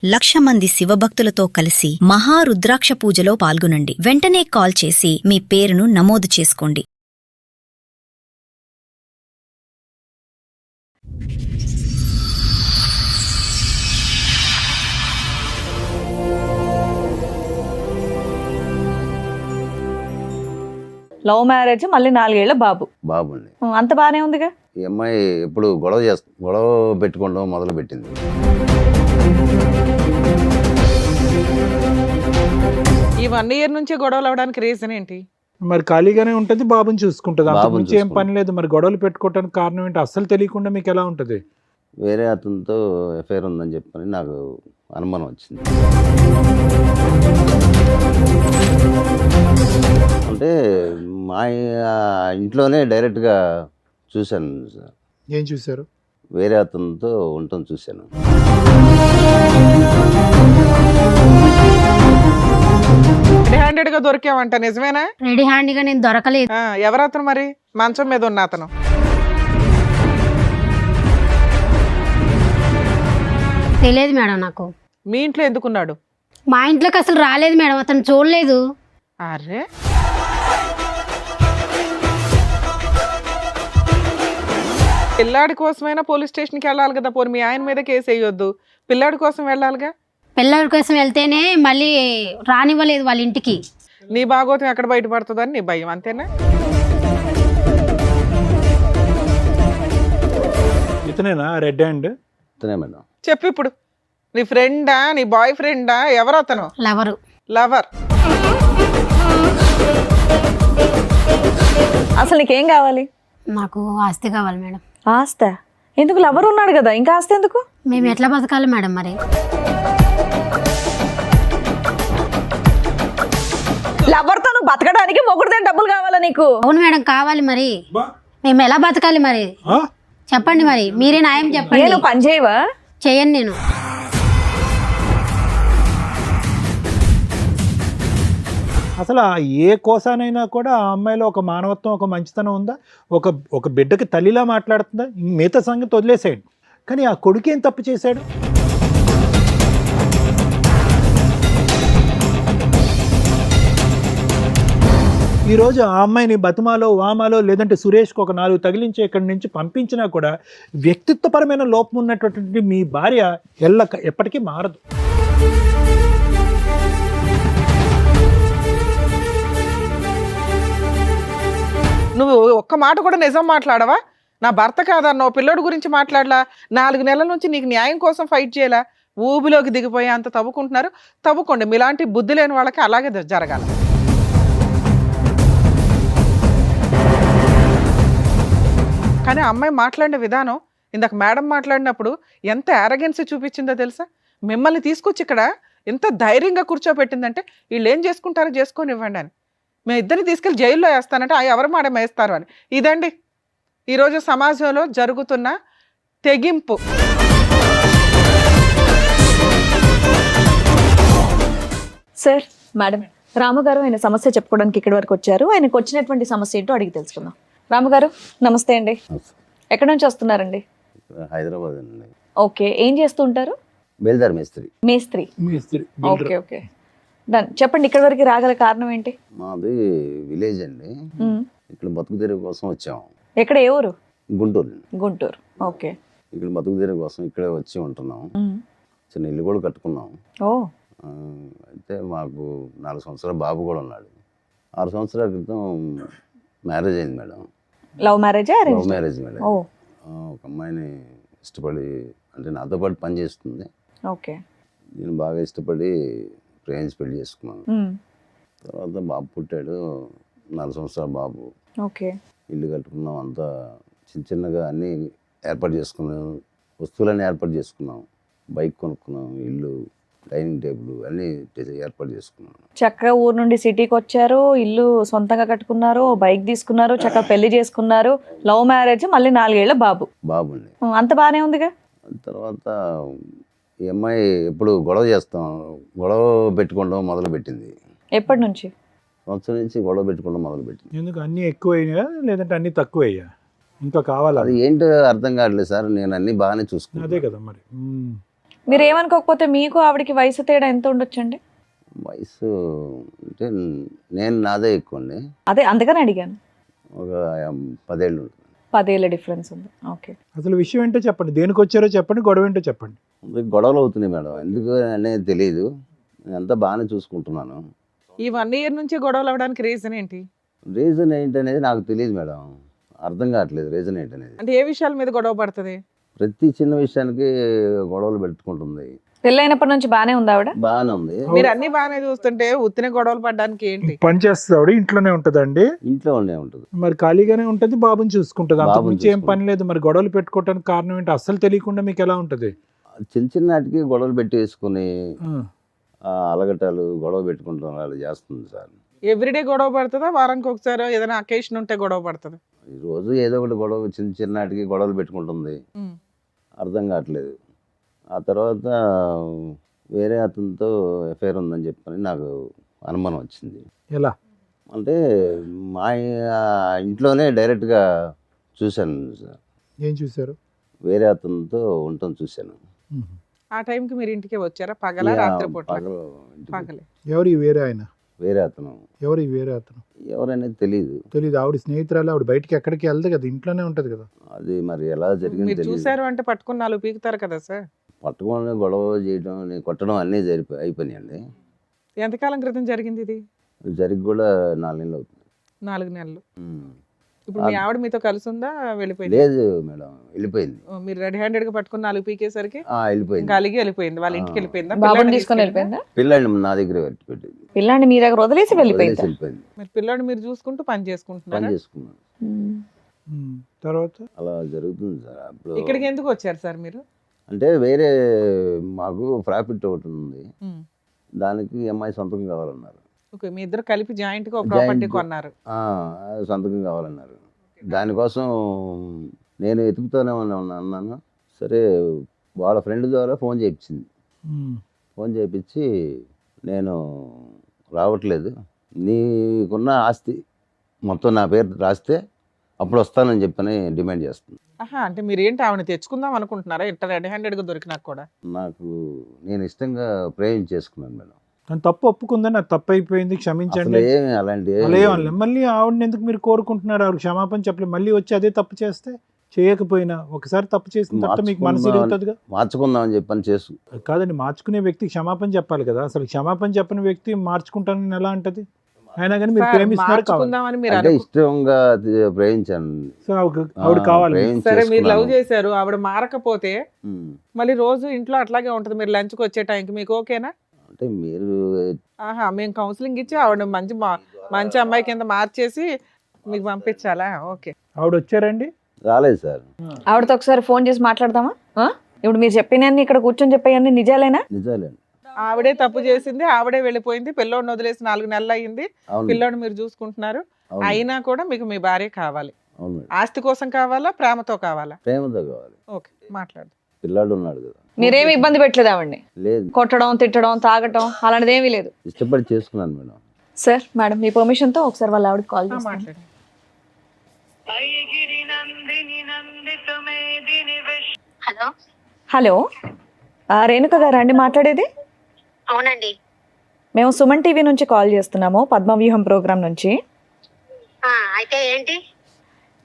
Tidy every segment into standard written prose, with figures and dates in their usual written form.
1,00,000 మంది శివభక్తులతో కలిసి మహారుద్రాక్ష పూజలో పాల్గొనండి. వెంటనే కాల్ చేసి మీ పేరును నమోదు చేసుకోండి. లవ్ మ్యారేజ్, మళ్ళీ 4 ఏళ్ల బాబు. బాబుండి. అంత బానే ఉందిగా. ఈ అమ్మాయి ఎప్పుడు గొడవ పెట్టుకోవడం మొదలు పెట్టింది. ఈ 1 ఇయర్ నుంచే గొడవలు అవడానికి రీజన్ ఏంటి? మరి ఖాళీగానే ఉంటుంది, బాబుని చూసుకుంటుంది. అంతకు బాబుని మించి ఏం పని లేదు. మరి గొడవలు పెట్టుకోవడానికి కారణం ఏంటి? అస్సలు తెలియకుండా మీకు ఎలా ఉంటుంది? వేరే అతనితో ఎఫ్ఐఆర్ ఉందని చెప్పని నాకు అనుమానం వచ్చింది. అంటే మా ఇంట్లోనే డైరెక్ట్గా చూశాను సార్. ఏం చూశారు? వేరే అతనితో ఉండటం చూశాను. రెడీ హ్యాండెడ్ గా దొరికావంట, నిజమేనా? రెడీ హ్యాండ్గా నేను దొరకలేదు. ఎవరతను మరి? మంచం మీద ఉన్న అతను. తెలియదు మేడం నాకు. మీ ఇంట్లో ఎందుకున్నాడు? మా ఇంట్లోకి అసలు రాలేదు మేడం, అతను చూడలేదు. అరే, పిల్లాడి కోసమైనా పోలీస్ స్టేషన్కి వెళ్ళాలి కదా. పోనీ మీ ఆయన మీద కేసు వేయొద్దు, పిల్లాడి కోసం వెళ్ళాలిగా. పిల్లల కోసం వెళ్తేనే మళ్ళీ రానివ్వలేదు వాళ్ళ ఇంటికి. నీ భాగోతం ఎక్కడ బయటపడుతుందని నీ భయం, అంతేనా? ఇతనేనా రెడ్ హ్యాండ్? ఇతనే మేడం. చెప్పు ఇప్పుడు. నీ ఫ్రెండా, నీ బాయ్ ఫ్రెండా, ఎవరు అతను? లవరు. లవర్. అసలు నీకేం కావాలి? నాకు ఆస్తి కావాలి మేడం. ఆస్త ఎందుకు? లవర్ ఉన్నాడు కదా, ఇంకా ఆస్తి ఎందుకు? మేము ఎట్లా బతకాలి మేడం మరి? లవర్తో నువ్వు బతకడానికి మొగుడుదేని డబ్బులు కావాలా నీకు? అవును మేడం, కావాలి. మరి మేము ఎలా బతకాలి మరి? చెప్పండి, మరి మీరే న్యాయం చెప్పండి. నేను పని చేయవా? చేయను నేను. అసలు ఏ కోసానైనా కూడా ఆ అమ్మాయిలో ఒక మానవత్వం, ఒక మంచితనం ఉందా? ఒక బిడ్డకి తల్లిలా మాట్లాడుతుందా? మిగతా సంగతి వదిలేసేయండి, కానీ ఆ కొడుకు ఏం తప్పు చేశాడు? ఈరోజు ఆ అమ్మాయిని బతుమాలో, వామాలో, లేదంటే సురేష్కి ఒక 4 తగిలించి ఇక్కడి నుంచి పంపించినా కూడా వ్యక్తిత్వపరమైన లోపం ఉన్నటువంటి మీ భార్య ఎప్పటికీ మారదు. నువ్వు ఒక్క మాట కూడా నిజం మాట్లాడవా? నా భర్త కాదన్నావు, పిల్లోడి గురించి మాట్లాడలా, 4 నెలల నుంచి నీకు న్యాయం కోసం ఫైట్ చేయాలా? ఊబిలోకి దిగిపోయి అంత తవ్వుకుంటున్నారు. తవ్వుకోండి, మీలాంటి బుద్ధి లేని వాళ్ళకి అలాగే జరగాలి. కానీ అమ్మాయి మాట్లాడిన విధానం, ఇందాక మేడం మాట్లాడినప్పుడు ఎంత యారగెన్సీ చూపించిందో తెలుసా? మిమ్మల్ని తీసుకొచ్చి ఇక్కడ ఎంత ధైర్యంగా కూర్చోబెట్టిందంటే, వీళ్ళు ఏం చేసుకుంటారో చేసుకొని ఇవ్వండి అని. మేము ఇద్దరిని తీసుకెళ్ళి జైల్లో వేస్తానంటే ఎవరు మేడం వేస్తారు అని. ఇదండి ఈరోజు సమాజంలో జరుగుతున్న తెగింపు. సార్, మేడం, రాముగారు ఆయన సమస్య చెప్పుకోవడానికి ఇక్కడి వరకు వచ్చారు. ఆయనకు వచ్చినటువంటి సమస్య ఏంటో అడిగి తెలుసుకుందాం. రాముగారు నమస్తే అండి. ఎక్కడి నుంచి వస్తున్నారండి? హైదరాబాద్ అండి. ఓకే, ఏం చేస్తూ ఉంటారు? బేల్దార్ మేస్త్రి. మేస్త్రి. Okay okay, done. చెప్పండి, ఇక్కడి వరకు రాగల కారణం ఏంటి? మాది విలేజ్ అండి. ఇక్కడ బతుకు తెరువు కోసం వచ్చాము. ఎక్కడ, ఏ ఊరు? గుంటూరు. గుంటూరు. ఓకే. ఇక్కడ బతుకు తెరువు కోసం ఇక్కడే వచ్చి ఉంటున్నాం. చిన్న ఇల్లు కూడా కట్టుకున్నాం. ఓ. అయితే మాకు 4 సంవత్సరాల బాబు కూడా ఉన్నాడు. 6 సంవత్సరాల క్రితం మ్యారేజ్ అయింది madam. Love marriage? Love marriage madam. ఒక అమ్మాయిని ఇష్టపడి, అంటే నాతో పాటు పని చేస్తుంది. ఓకే. నేను బాగా ఇష్టపడి ప్రేమించి పెళ్లి చేసుకున్నాను. తర్వాత బాబు పుట్టాడు, 4 సంవత్సరాల బాబు. ఓకే. ఇల్లు కట్టుకున్నాం, అంతా చిన్నగా అన్నీ ఏర్పాటు చేసుకున్నాం, వస్తువులన్నీ ఏర్పాటు చేసుకున్నాం. బైక్ కొనుక్కున్నాం, ఇల్లు, డైనింగ్ టేబుల్ అన్నీ ఏర్పాటు చేసుకున్నాం. చక్కగా ఊరు నుండి సిటీకి వచ్చారు, ఇల్లు సొంతంగా కట్టుకున్నారు, బైక్ తీసుకున్నారు, చక్కగా పెళ్లి చేసుకున్నారు. లవ్ మ్యారేజ్, మళ్ళీ 4 ఏళ్ల బాబు. బాబుండి. అంత బానే ఉందిగా. తర్వాత ఈ అమ్మాయి ఎప్పుడు గొడవ పెట్టుకోవడం మొదలు పెట్టింది. ఎప్పటి నుంచి? సంవత్సరం నుంచి గొడవ పెట్టుకోవడం మొదలు పెట్టింది. ఎందుకు? అన్నీ ఎక్కువయ్యా లేదంటే అన్నీ తక్కువయ్యా? ఇంకా కావాలా? అది ఏంటో అర్థం కావట్లేదు సార్. నేను అన్ని బాగానే చూసుకున్నాను. అదే కదా మరి. మీరు ఏమనుకోకపోతే మీకు ఆవిడకి వయసు తేడా ఎంత ఉండొచ్చండి? వయసు అంటే నేను నాదే ఎక్కువ అండి, అదే అందుకని అడిగాను. ఒక 10 ఏళ్ళు ఉంటుంది. 10 ఏళ్ళ డిఫరెన్స్ ఉంది. ఓకే. అసలు విషయం ఏంటో చెప్పండి, దేనికి వచ్చారో చెప్పండి, గొడవ ఏంటో చెప్పండి. గొడవలు అవుతున్నాయి మేడం, ఎందుకు అనేది తెలియదు. అంతా బాగానే చూసుకుంటున్నాను. ఈ 1 year నుంచి గొడవలు అవ్వడానికి రీజన్ ఏంటి? రీజన్ ఏంటనేది నాకు తెలియదు మేడం, అర్థం కావట్లేదు రీజన్ ఏంటనేది. అంటే ఏ విషయాల మీద గొడవ పడుతుంది? ప్రతి చిన్న విషయానికి గొడవలు పెట్టుకుంటుంది. పెళ్ళైనప్పటి నుంచి బానే ఉంది ఆవిడ? బాగానే ఉంది. మీరు అన్ని బాగానే చూస్తుంటే ఉత్తిన గొడవలు పడడానికి ఏంటి? పని చేస్తుంది ఆవిడ, ఇంట్లోనే ఉంటుందండి. ఇంట్లో ఉండే ఉంటుంది. మరి ఖాళీగానే ఉంటుంది, బాబుని చూసుకుంటుంది, అంతకు బాబుని మించి ఏం పని లేదు. మరి గొడవలు పెట్టుకోవడానికి కారణం ఏంటి అస్సలు తెలియకుండా మీకు ఎలా ఉంటుంది? చిన్న చిన్నటికి గొడవలు పెట్టేసుకుని ఆ, అలగటాలు గొడవ పెట్టుకుంటాం అలా చేస్తుంది సార్. ఎవ్రీడే గొడవ పడుతుందా, వారానికి ఒకసారి ఏదైనా అకేషన్ ఉంటే గొడవ పడుతుందా? ఈ రోజు ఏదో ఒకటి గొడవ, చిన్న చిన్నటికి గొడవలు పెట్టుకుంటుంది, అర్థం కావట్లేదు. ఆ తర్వాత వేరే అతనితో ఎఫ్ఐఆర్ ఉందని చెప్పని నాకు అనుమానం వచ్చింది. ఎలా అంటే మా ఇంట్లోనే డైరెక్ట్గా చూశాను సార్, ఏం చూసారు? వేరే అతనితో ఉండటం చూశాను. ఆ టైంకి మీరు ఇంటికి వచ్చారా? పగల రాత్రి పూట? పగలు ఇంటికి పగలే. ఎవరు ఈ వేరే ఆయన? వేరే అతను ఎవరు ఈ వేరే అతను? ఎవరనేది తెలియదు. తెలీదు. ఆవిడ స్నేహితురాలు, ఆవిడ బయటికి ఎక్కడికి వెళ్దు కదా, ఇంట్లోనే ఉంటది కదా. అది మరి ఎలా జరిగింది మీరు తెలియదు. చూసారు అంటే పట్టుకుని 4 పీకుతారు కదా సార్. పట్టుకొని గొడవ చేయడం, కొట్టడం అన్నీ అయిపోయినాయండి. ఎంతకాలం క్రితం జరిగింది ఇది? జరిగి కూడా 4 నెలలు అవుతుంది. 4 నెలలు. ఉమ్. ఇప్పుడు మీ ఆవిడ మీతో కలిసి ఉందా, వెళ్ళిపోయింది? లేదు మేడం, వెళ్ళిపోయింది. మీరు రెడ్ హ్యాండెడ్ గా పట్టుకుని 4 పీకేసరికి వెళ్ళిపోయింది. ఇంకా అలిగి వెళ్ళిపోయింది. వాళ్ళ ఇంటికి వెళ్ళిపోయిందా? బాబుని పిల్లాడిని తీసుకొని తీసుకెళ్ళిందా? వెళ్ళిపోయిందా? పిల్లాడిని నా దగ్గర పెట్టింది. పిల్లాన్ని మీ దగ్గర వదిలేసి వెళ్ళిపోయిందా? వెళ్ళిపోయింది. మీరు పిల్లాడిని మీరు చూసుకుంటూ పని పని చేసుకుంటున్నారా? చేసుకున్నాను. తర్వాత అలా జరుగుతుంది సార్. అప్పుడు ఇక్కడికి ఎందుకు వచ్చారు సార్ మీరు? అంటే వేరే మాకు ప్రాఫిట్ ఒకటి ఉంది, ఉమ్. దానికి అమ్మాయి సంతకం కావాలన్నారు. ఓకే, మీ ఇద్దరు కలిపి జాయింట్ గా ఒక ప్రాపర్టీ Joint. కొన్నారు. సంతకం కావాలన్నారు. దానికోసం నేను వెతుకుతూనే అన్నాను. సరే, వాళ్ళ ఫ్రెండ్ ద్వారా ఫోన్ చేయించింది. ఫోన్ చేయించి నేను రావట్లేదు, నీకున్న ఆస్తి మొత్తం నా పేరు రాస్తే అప్పుడు వస్తానని చెప్పని డిమాండ్ చేస్తుంది. ఆహా, అంటే మీరు ఏంటి ఆవిడ తెచ్చుకుందాం అనుకుంటున్నారా? ఇట్లా రెడ్ హ్యాండెడ్ గా దొరికినా కూడా? నేను ఇష్టంగా చేసుకున్నాను మేడం. తను తప్పు ఒప్పుకుందని, నాకు తప్పు అయిపోయింది, క్షమించండి. అసలు ఏమి అలాంటి అలా ఏమనలేదు. మళ్ళీ ఆవిడని ఎందుకు మీరు కోరుకుంటున్నారు? ఆవిడ క్షమాపణ చెప్పలేదు, మళ్ళీ వచ్చి అదే తప్పు చేస్తే, చేయకపోయినా ఒకసారి తప్పు చేసిన తర్వాత మీకు మనసు ఇరుగుతుందిగా. మార్చుకుందామని చెప్పని చేసు కాదండి, మార్చుకునే వ్యక్తి క్షమాపణ చెప్పాలి కదా. అసలు క్షమాపణ చెప్పని వ్యక్తి మార్చుకుంటానని ఎలా అంటది? అయినా కానీ మీరు సార్, ప్రేమిస్తున్నారు కావాలి. మార్చుకుందామని మీరు అంటే అనుకు- ఇష్టంగా ప్రేమించాను. సో ఆవిడ కావాలి. సరే, మీరు లవ్ చేశారు, ఆవిడ మారకపోతే ఉమ్. మళ్ళీ రోజు ఇంట్లో అట్లాగే ఉంటది. మీరు లంచ్కి వచ్చే టైంకి మీకు ఓకేనా? అంటే మీరు ఆహా, మేము కౌన్సిలింగ్ ఇచ్చి ఆవిడ మంచి అమ్మాయి కింద మార్చేసి మీకు పంపించాలా? ఓకే. ఆవిడ వచ్చారండి? రాలేదు సార్. ఆవిడతో ఒకసారి ఫోన్ చేసి మాట్లాడదామా? ఇప్పుడు మీరు చెప్పినన్ని ఇక్కడ కూర్చొని చెప్పేయన్ని నిజాలేనా? నిజాలే. ఆవిడే తప్పు చేసింది, ఆవిడే వెళ్ళిపోయింది, పిల్లోడిని వదిలేసి 4 నెలలు అయ్యింది, అవును. పిల్లోడిని మీరు చూసుకుంటున్నారు. అవును. అయినా కూడా మీకు మీ భార్య కావాలి. అవును మేడం. ఆస్తి కోసం కావాలా, ప్రేమతో కావాలా? ప్రేమతో కావాలి. ఓకే, మాట్లాడు. పిల్లాడు ఉన్నాడు కదా. మీరేమి ఇబ్బంది పెట్టలేదు ఆవిడ్ని? లేదు, కొట్టడం, తిట్టడం, తాగటం అలాంటిది ఏమీ లేదు? ఇష్టపడి చేసుకున్నాను మేడం. సార్, మేడం మీ పర్మిషన్ తో ఒకసారి వాళ్ళ ఆవిడకి కాల్ చేస్తాను. మాట్లాడు. హలో, హలో, రేణుక గారు అండి మాట్లాడేది? అవునండి. మేము సుమన్ టీవీ నుంచి కాల్ చేస్తున్నాము, పద్మవ్యూహం ప్రోగ్రామ్ నుంచి. అయితే ఏంటి?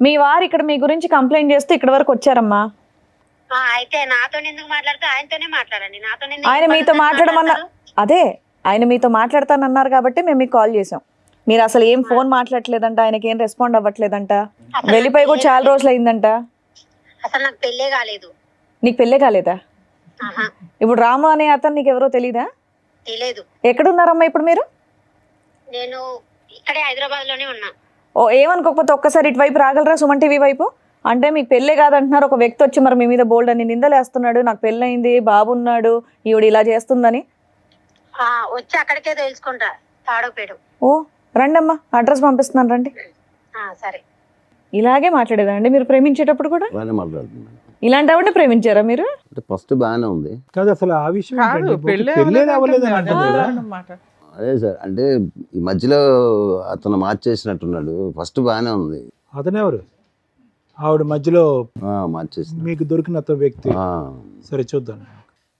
మీ వారు ఇక్కడ మీ గురించి కంప్లైంట్ చేస్తూ ఇక్కడ వరకు వచ్చారమ్మా. అయితే నాతో ఎందుకు మాట్లాడితే ఆయనతోనే మాట్లాడండి. నాతో ఆయన మీతో మాట్లాడమన్నా, అదే ఆయన మీతో మాట్లాడతానన్నారు కాబట్టి మేము మీకు కాల్ చేసాం. మీరు అసలు ఏం ఫోన్ మాట్లాడలేదంట, ఆయనకి ఏం రెస్పాండ్ అవ్వట్లేదంట, వెళ్ళిపోయి కూడా చాలా రోజులు అయిందంట. అసలు నాకు పెళ్ళే కాలేదు. నీకు పెళ్ళే కాలేదా? ఇప్పుడు రాము అనే అతను నీకు ఎవరో తెలీదా? తెలియదు. ఎక్కడున్నారమ్మా ఇప్పుడు మీరు? నేను ఇక్కడే హైదరాబాద్ లోనే ఉన్నా. ఏమనుకోకపోతే ఒక్కసారి ఇటువైపు రాగలరా, సుమన్ టీవీ వైపు? అంటే మీకు పెళ్ళే కాదంటున్నారు, ఒక వ్యక్తి వచ్చి మరి మీ మీద బోల్డ్ అని నిందలేస్తున్నాడు, నాకు పెళ్ళయింది, బాబు ఉన్నాడు, ఈవిడ ఇలా చేస్తుందని. వచ్చి అక్కడికే తెలుసుకుంటా, తాడోపేడు. ఓ రండమ్మా, అడ్రస్ పంపిస్తున్నాను, రండి. సరే. ఇలాగే మాట్లాడేదండి మీరు ప్రేమించేటప్పుడు కూడా? బాగానే మాట్లాడుతున్నాను. ఇలాంటి ఆవిడ ప్రేమించారా మీరు? అంటే ఫస్ట్ బాగానే ఉంది. కాదు, అసలు ఆ విషయం కాదు, ఏంటండి? పెళ్ళే పెళ్ళే అవ్వలేదు అవ్వలేదు అని అంటే అంటుంది కదా. అన్నమాట. అదే సార్, అంటే ఈ మధ్యలో అతను మార్చేసినట్టున్నాడు. ఫస్ట్ బాగానే ఉంది. అతనెవరు? ఆవిడ మధ్యలో మార్చేసిన మీకు దొరికిన అతను వ్యక్తి. సరే చూద్దాం.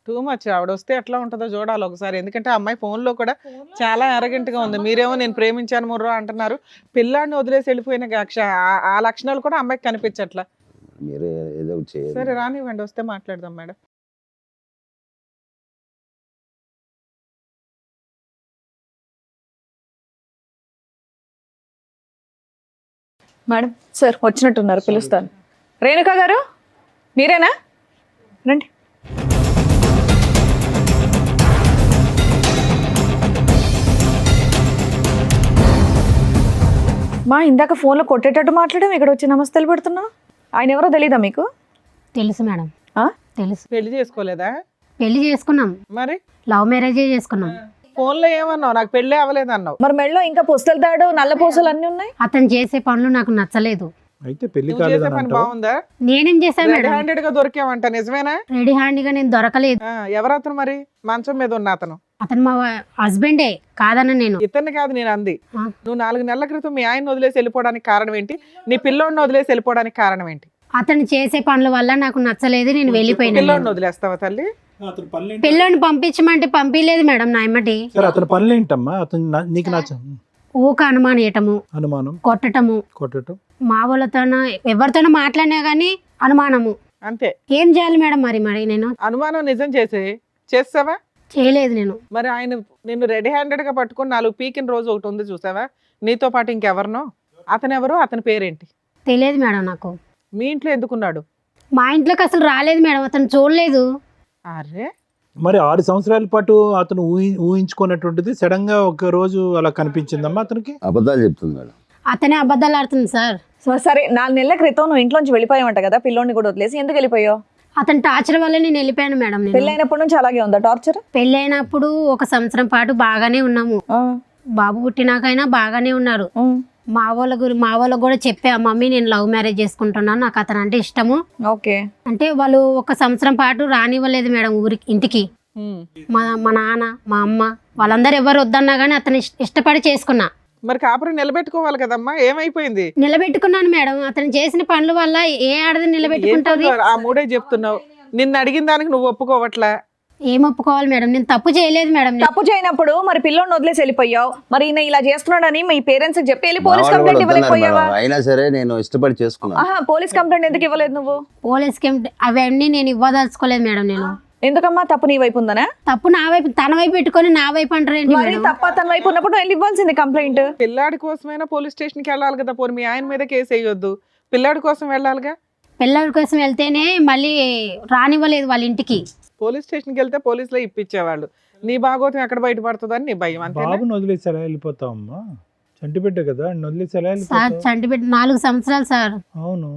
Too much. ఆవిడ వస్తే ఎట్లా ఉంటుందో చూడాలి ఒకసారి. ఎందుకంటే ఆ అమ్మాయి ఫోన్లో కూడా చాలా arrogant గా ఉంది. మీరేమో నేను ప్రేమించాను ముర్రో అంటున్నారు. పిల్లాడిని వదిలేసి వెళ్ళిపోయిన ఆ లక్షణాలు కూడా అమ్మాయికి కనిపించట్లా. మీరే ఏదో ఒకటి చేయాలి. సరే రానివ్వండి, వస్తే మాట్లాడదాం మేడం. మేడం సార్ వచ్చినట్టున్నారు, పిలుస్తాను. రేణుకా గారు మీరేనా? రండి. మా ఇందాక ఫోన్లో కొట్టేటట్టు మాట్లాడాం, ఇక్కడ వచ్చి నమస్తేలు పెడుతున్నావు. ఆయన ఎవరో తెలీదా మీకు? తెలుసు మేడం, ఆ? తెలుసు. పెళ్లి చేసుకోలేదా? పెళ్లి చేసుకున్నాం, మరి లవ్ మ్యారేజే చేసుకున్నాం. ఫోన్లో ఏమన్నావు? నాకు పెళ్ళి అవ్వలేదు అన్నావు. మరి మెడలో ఇంకా పుస్తల తాడు నల్ల పూసలు అన్నీ ఉన్నాయి. అతను చేసే పనులు నాకు నచ్చలేదు. అయితే పెళ్లి నువ్వు చేసే కాలేదని పని అంటావా? బాగుందా? నేనేం చేశాను రెడ్ మేడం? హ్యాండెడ్ గా దొరికావంట, నిజమేనా? రెడీ హ్యాండ్గా నేను దొరకలేదు. ఎవరు అతను మరి? మంచం మీద ఉన్న అతను అతను మా హస్బెండే కాదన్న నేను. ఇతన్ని కాదు నేను అంది. ఆ. నువ్వు 4 నెలల క్రితం మీ ఆయన వదిలేసి వెళ్ళిపోవడానికి కారణం ఏంటి? నీ పిల్లోడిని వదిలేసి వెళ్ళిపోవడానికి కారణం ఏంటి? అతను చేసే పనుల వల్ల నాకు నచ్చలేదు, నేను వెళ్ళిపోయినా. పిల్లోడిని వదిలేస్తావా తల్లి? అతని పనులు పిల్లోని పంపించమంటే పంపించలేదు మేడం నా ఎమ్మటి. సరే అతని పనులు ఏంటమ్మా? అతను నీకు నచ్చ ఊక అనుమానియటము, అనుమానం, కొట్టటము, కొట్టడం. మా వాళ్ళతోనో ఎవరితోనో మాట్లాడినా గానీ అనుమానము. అంతే. ఏం చేయాలి మేడం మరి నేను? అనుమానం నిజం చేసావా? చేయలేదు నేను. మరి ఆయన నిన్ను రెడీ హ్యాండెడ్ గా పట్టుకొని 4 పీకిన రోజు ఒకటి ఉంది చూసావా? నీతో పాటు ఇంకెవరినో? అతను ఎవరు? అతని పేరేంటి? తెలియదు మేడం నాకు. మీ ఇంట్లో ఎందుకున్నాడు? మా ఇంట్లోకి అసలు రాలేదు మేడం, అతను చూడలేదు. అరే మరి 6 సంవత్సరాల పాటు అతను ఊహించుకున్నటువంటిది సడన్ గా ఒక రోజు అలా కనిపించిందమ్మా అతనికి. అబద్ధాలు చెప్తుంది మేడం. అతనే అబద్ధాలు ఆడుతుంది సార్. సరే 4 నెలల క్రితం నువ్వు ఇంట్లోంచి వెళ్ళిపోయావంట కదా, పిల్లోని కూడా వదిలేసి. ఎందుకు వెళ్ళిపోయావు? అతని టార్చర్ వల్ల నేను వెళ్ళిపోయాను మేడం. నేను పెళ్ళైనప్పటి నుంచి అలాగే ఉందా టార్చర్? పెళ్ళైనప్పుడు 1 సంవత్సరం పాటు బాగానే ఉన్నాము. బాబు పుట్టినాకైనా బాగానే ఉన్నారు. మా వాళ్ళకు కూడా చెప్పా, మమ్మీ నేను లవ్ మ్యారేజ్ చేసుకుంటున్నాను, నాకు అతను అంటే ఇష్టము. ఓకే. అంటే వాళ్ళు 1 సంవత్సరం పాటు రానివ్వలేదు మేడం ఇంటికి. మా నాన్న, మా అమ్మ వాళ్ళందరూ ఎవరు వద్దన్నా కానీ అతను ఇష్టపడి చేసుకున్నా. మరి కాపురం నిలబెట్టుకోవాలి కదమ్మా, ఏమైపోయింది? నిలబెట్టుకున్నాను మేడం. అతను చేసిన పనుల వల్ల ఏ ఆడది నిలబెట్టుకుంటుంది? ఆ మూడే చెప్తున్నావు. నిన్ను అడిగిన దానికి నువ్వు ఒప్పుకోవట్లా. ఏం ఒప్పుకోవాలి మేడం? నేను తప్పు చేయలేదు మేడం. తప్పు చేయనప్పుడు మరి పిల్లోని వదిలేసి వెళ్ళిపోయావు. మరి ఈయన ఇలా చేస్తున్నాడని మీ పేరెంట్స్ చెప్పి వెళ్ళి పోలీస్ మా వాళ్ళు కంప్లైంట్ కూడా వద్దన్నారు ఇవ్వలేకపోయావా? మేడం. అయినా సరే నేను ఇష్టపడి చేసుకున్నాను. ఆహా, పోలీస్ కంప్లైంట్ ఎందుకు ఇవ్వలేదు నువ్వు? పోలీస్ అవన్నీ నేను ఇవ్వదలుచుకోలేదు మేడం. నేను ఎందుకమ్మా? తప్పు నీ వైపు ఉందనా? తప్పు నా వైపు, తన వైపు పెట్టుకొని నా వైపు అంటారు ఏంటి మరి మేడం? తప్ప తన వైపు ఉన్నప్పుడు వెళ్ళి ఇవ్వాల్సింది కంప్లైంట్. పిల్లాడి కోసమైనా పోలీస్ స్టేషన్కి వెళ్ళాలి కదా. పోనీ మీ ఆయన మీద కేసు వేయొద్దు, పిల్లాడి కోసం వెళ్ళాలిగా. పిల్లల కోసం వెళ్తేనే మళ్ళీ రానివ్వలేదు వాళ్ళ ఇంటికి. పోలీస్ స్టేషన్కి వెళ్తే పోలీసులో ఇప్పించేవాళ్ళు. నీ భాగోతం ఎక్కడ బయటపడుతుందని నీ భయం అంతే. బాబుని వదిలేసి ఎలా వెళ్ళిపోతావమ్మా? చంటిబిడ్డ కదా, వదిలేసి ఎలా సార్ వెళ్ళిపోతావు? చంటిబెట్టి 4 సంవత్సరాలు సార్. అవును.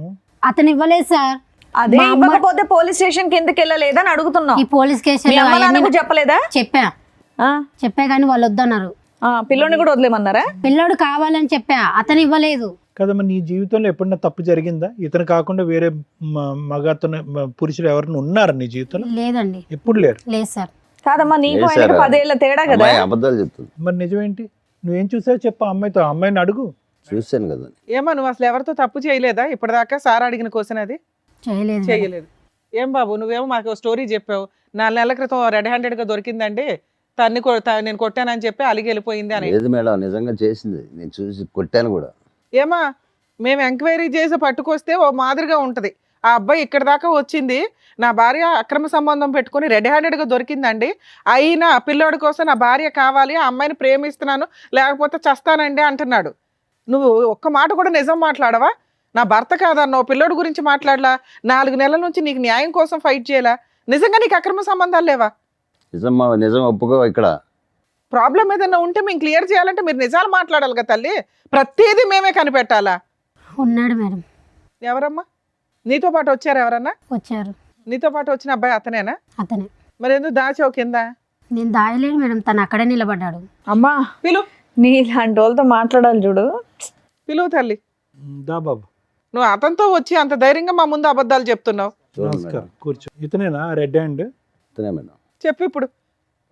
అతను ఇవ్వలేదు సార్. అదే మా అమ్మ- ఇవ్వకపోతే పోలీస్ స్టేషన్ కి ఎందుకు వెళ్ళలేదని అడుగుతున్నావు. ఈ పోలీస్ మీ కేసులో అమ్మ నాన్న అవన్నీ కూడా చెప్పలేదా? చెప్పా కానీ వాళ్ళు వద్దన్నారు. పిల్లోని కూడా వదిలేమన్నారా? పిల్లోడు కావాలని చెప్పా, అతను ఇవ్వలేదు. కదమ్మా, నీ జీవితంలో ఎప్పుడన్నా తప్పు జరిగిందా? ఇతను కాకుండా వేరే మగతను పురుషులు ఎవరైనా ఉన్నారా నీ జీవితంలో? లేదండి, ఎప్పుడు లేరు. లేదు సార్. కాదమ్మా, నీకు లేదు ఆయనకు సార్. 10 ఏళ్ల తేడా కదా. అమ్మాయి అబద్ధాలు చెప్తుంది. మరి నిజమేంటి? నువ్వేం చూసావు చెప్పు అమ్మాయితో. అమ్మాయిని అడుగు. చూశాను కదా. ఏమో నువ్వు అసలు ఎవరితో తప్పు చేయలేదా ఇప్పటిదాకా? సార్ అడిగిన క్వశ్చన్ అది చేయలేదు మేడం. చేయలేదు. ఏం బాబు నువ్వేమో మాకు స్టోరీ చెప్పావు, 4 నెలల క్రితం రెడ్ హ్యాండెడ్ గా దొరికిందండి, నేను కొట్టానని చెప్పి అలిగి వెళ్ళిపోయింది అని. లేదు మేడం, నిజంగా చేసింది. నేను చూసి కొట్టాను కూడా. ఏమా మేము ఎంక్వైరీ చేసి పట్టుకొస్తే ఓ మాదిరిగా ఉంటది. ఆ అబ్బాయి ఇక్కడ దాకా వచ్చింది, నా భార్య అక్రమ సంబంధం పెట్టుకుని రెడ్ హ్యాండెడ్ గా దొరికిందండి, అయినా పిల్లోడి కోసం నా భార్య కావాలి, ఆ అమ్మాయిని ప్రేమిస్తున్నాను లేకపోతే చస్తానండి అంటున్నాడు. నువ్వు ఒక్క మాట కూడా నిజం మాట్లాడవా? నా భర్త కాదన్నావు, పిల్లోడి గురించి మాట్లాడలా, 4 నెలల నుంచి నీకు న్యాయం కోసం ఫైట్ చేయాలా? నిజంగా నీకు అక్రమ సంబంధాలు లేవా? నిజం ఒప్పుకో. ఇక్కడ ప్రాబ్లం ఏదైనా ఉంటే మేము క్లియర్ చేయాలంటే మీరు నిజాలు మాట్లాడాలి కదా తల్లి, ప్రతిదీ మేమే కనిపెట్టాలా? ఉన్నాడు మేడం. ఎవరమ్మా నీతో పాటు వచ్చారు? ఎవరన్నా వచ్చారు. నీతో పాటు వచ్చిన అబ్బాయి అతనేనా? అతనే. మరి ఎందుకు దాచావు కింద? నేను దాయలేదు మేడం, తను అక్కడే నిలబడ్డాడు. అమ్మా, పిలు నీ ఇలాంటి వాళ్ళతో మాట్లాడాలి చూడు. పిలువు తల్లి. దా బాబు. నువ్వు అతనితో వచ్చి అంత ధైర్యంగా మా ముందు అబద్ధాలు చెప్తున్నావు. చూడండి నమస్కారం, మేడం. కూర్చో. ఇతనేనా రెడ్ హ్యాండ్? ఇతనే మేడం. చెప్పు ఇప్పుడు,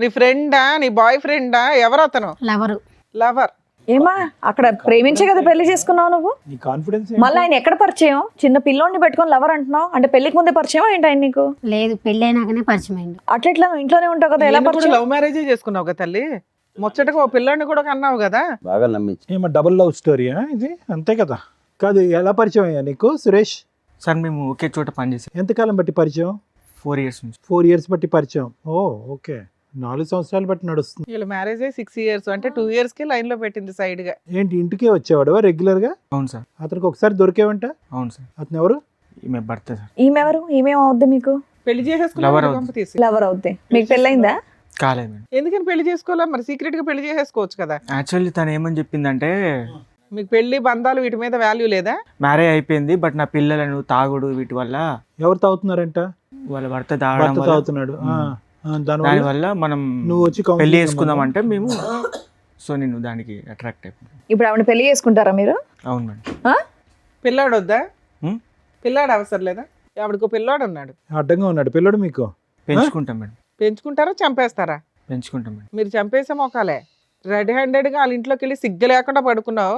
నీ ఫ్రెండా నీ బాయ్ ఫ్రెండా ఎవరు అతను? లవరు. లవర్. ఏమా అక్కడ ప్రేమించే కదా పెళ్లి చేసుకున్నావు నువ్వు? నీ కాన్ఫిడెన్స్ మళ్ళీ ఆయన ఎక్కడ పరిచయం? చిన్న పిల్లోడిని పెట్టుకొని లవర్ అంటున్నావు అంటే పెళ్లికి ముందే పరిచయం ఏంటి ఆయన నీకు? లేదు పెళ్ళి అయినాకనే పరిచయం అయింది. అట్లా నువ్వు ఇంట్లోనే ఉంటావు కదా, ఎలా పరిచయం? లవ్ మ్యారేజే చేసుకున్నావు కదా తల్లి, ముచ్చటగా ఓ పిల్లాడిని కూడా కన్నావు కదా. బాగా నమ్మించి ఏమో డబుల్ లవ్ స్టోరీయా ఇది? అంతే కదా. కాదు, ఎలా పరిచయం అయ్యా నీకు సురేష్? సార్ మేము ఒకే చోట పనిచేసాం ఎంతకాలం బట్టి పరిచయం? 4 years నుంచి. 4 years బట్టి పరిచయం. ఓ ఓకే, 4 సంవత్సరాలు బట్టి నడుస్తుంది. వీళ్ళ మ్యారేజ్ 6 years, అంటే 2 years కి లైన్ లో పెట్టింది సైడ్ గా. ఏంటి ఇంటికే వచ్చేవాడు రెగ్యులర్ గా? అవును సార్. అతనికి ఒకసారి దొరికేవంట? అవును సార్. అతను ఎవరు? ఈమె భర్త సార్. ఈమెవరు? ఈమెమవుద్ది మీకు? పెళ్లి Lover చేసేసుకున్నావు అవుతుంది. పంప తీసి. లవర్ అవుద్ది. మీకు పెళ్ళైందా? కాలేదు మేడం. ఎందుకని పెళ్లి చేసుకోవాలా మరి? సీక్రెట్ గా పెళ్లి చేసేసుకోవచ్చు కదా. యాక్చువల్లీ తను ఏమని చెప్పిందంటే మీకు పెళ్లి బంధాలు వీటి మీద వాల్యూ లేదా? మ్యారేజ్ అయిపోయింది బట్ నా పిల్లలను తాగుడు వీటి వల్ల ఎవరు తాగుతున్నారంట? వాళ్ళ భర్త తాగడం భర్త వల్ల తాగుతున్నాడు. దానివల్ల దానివల్ల మనం నువ్వు వచ్చి పెళ్లి counseling చేసుకుందాం అంటే మేము సో నేను దానికి అట్రాక్ట్ అయిపోయాను. ఇప్పుడు ఆవిడ పెళ్లి చేసుకుంటారా మీరు? అవును మేడం. ఆ? పిల్లాడు వద్దా? హ్మ్? పిల్లాడు అవసరం లేదా? ఆవిడకు పిల్లాడు ఉన్నాడు. అడ్డంగా ఉన్నాడు పిల్లడు మీకు? పెంచుకుంటాం మేడం. పెంచుకుంటారా చంపేస్తారా? పెంచుకుంటాం మేడం. మీరు చంపేసే మొకాలే. రెడ్ హ్యాండెడ్ గా వాళ్ళ ఇంట్లోకి వెళ్ళి సిగ్గు లేకుండా పడుకున్నావు.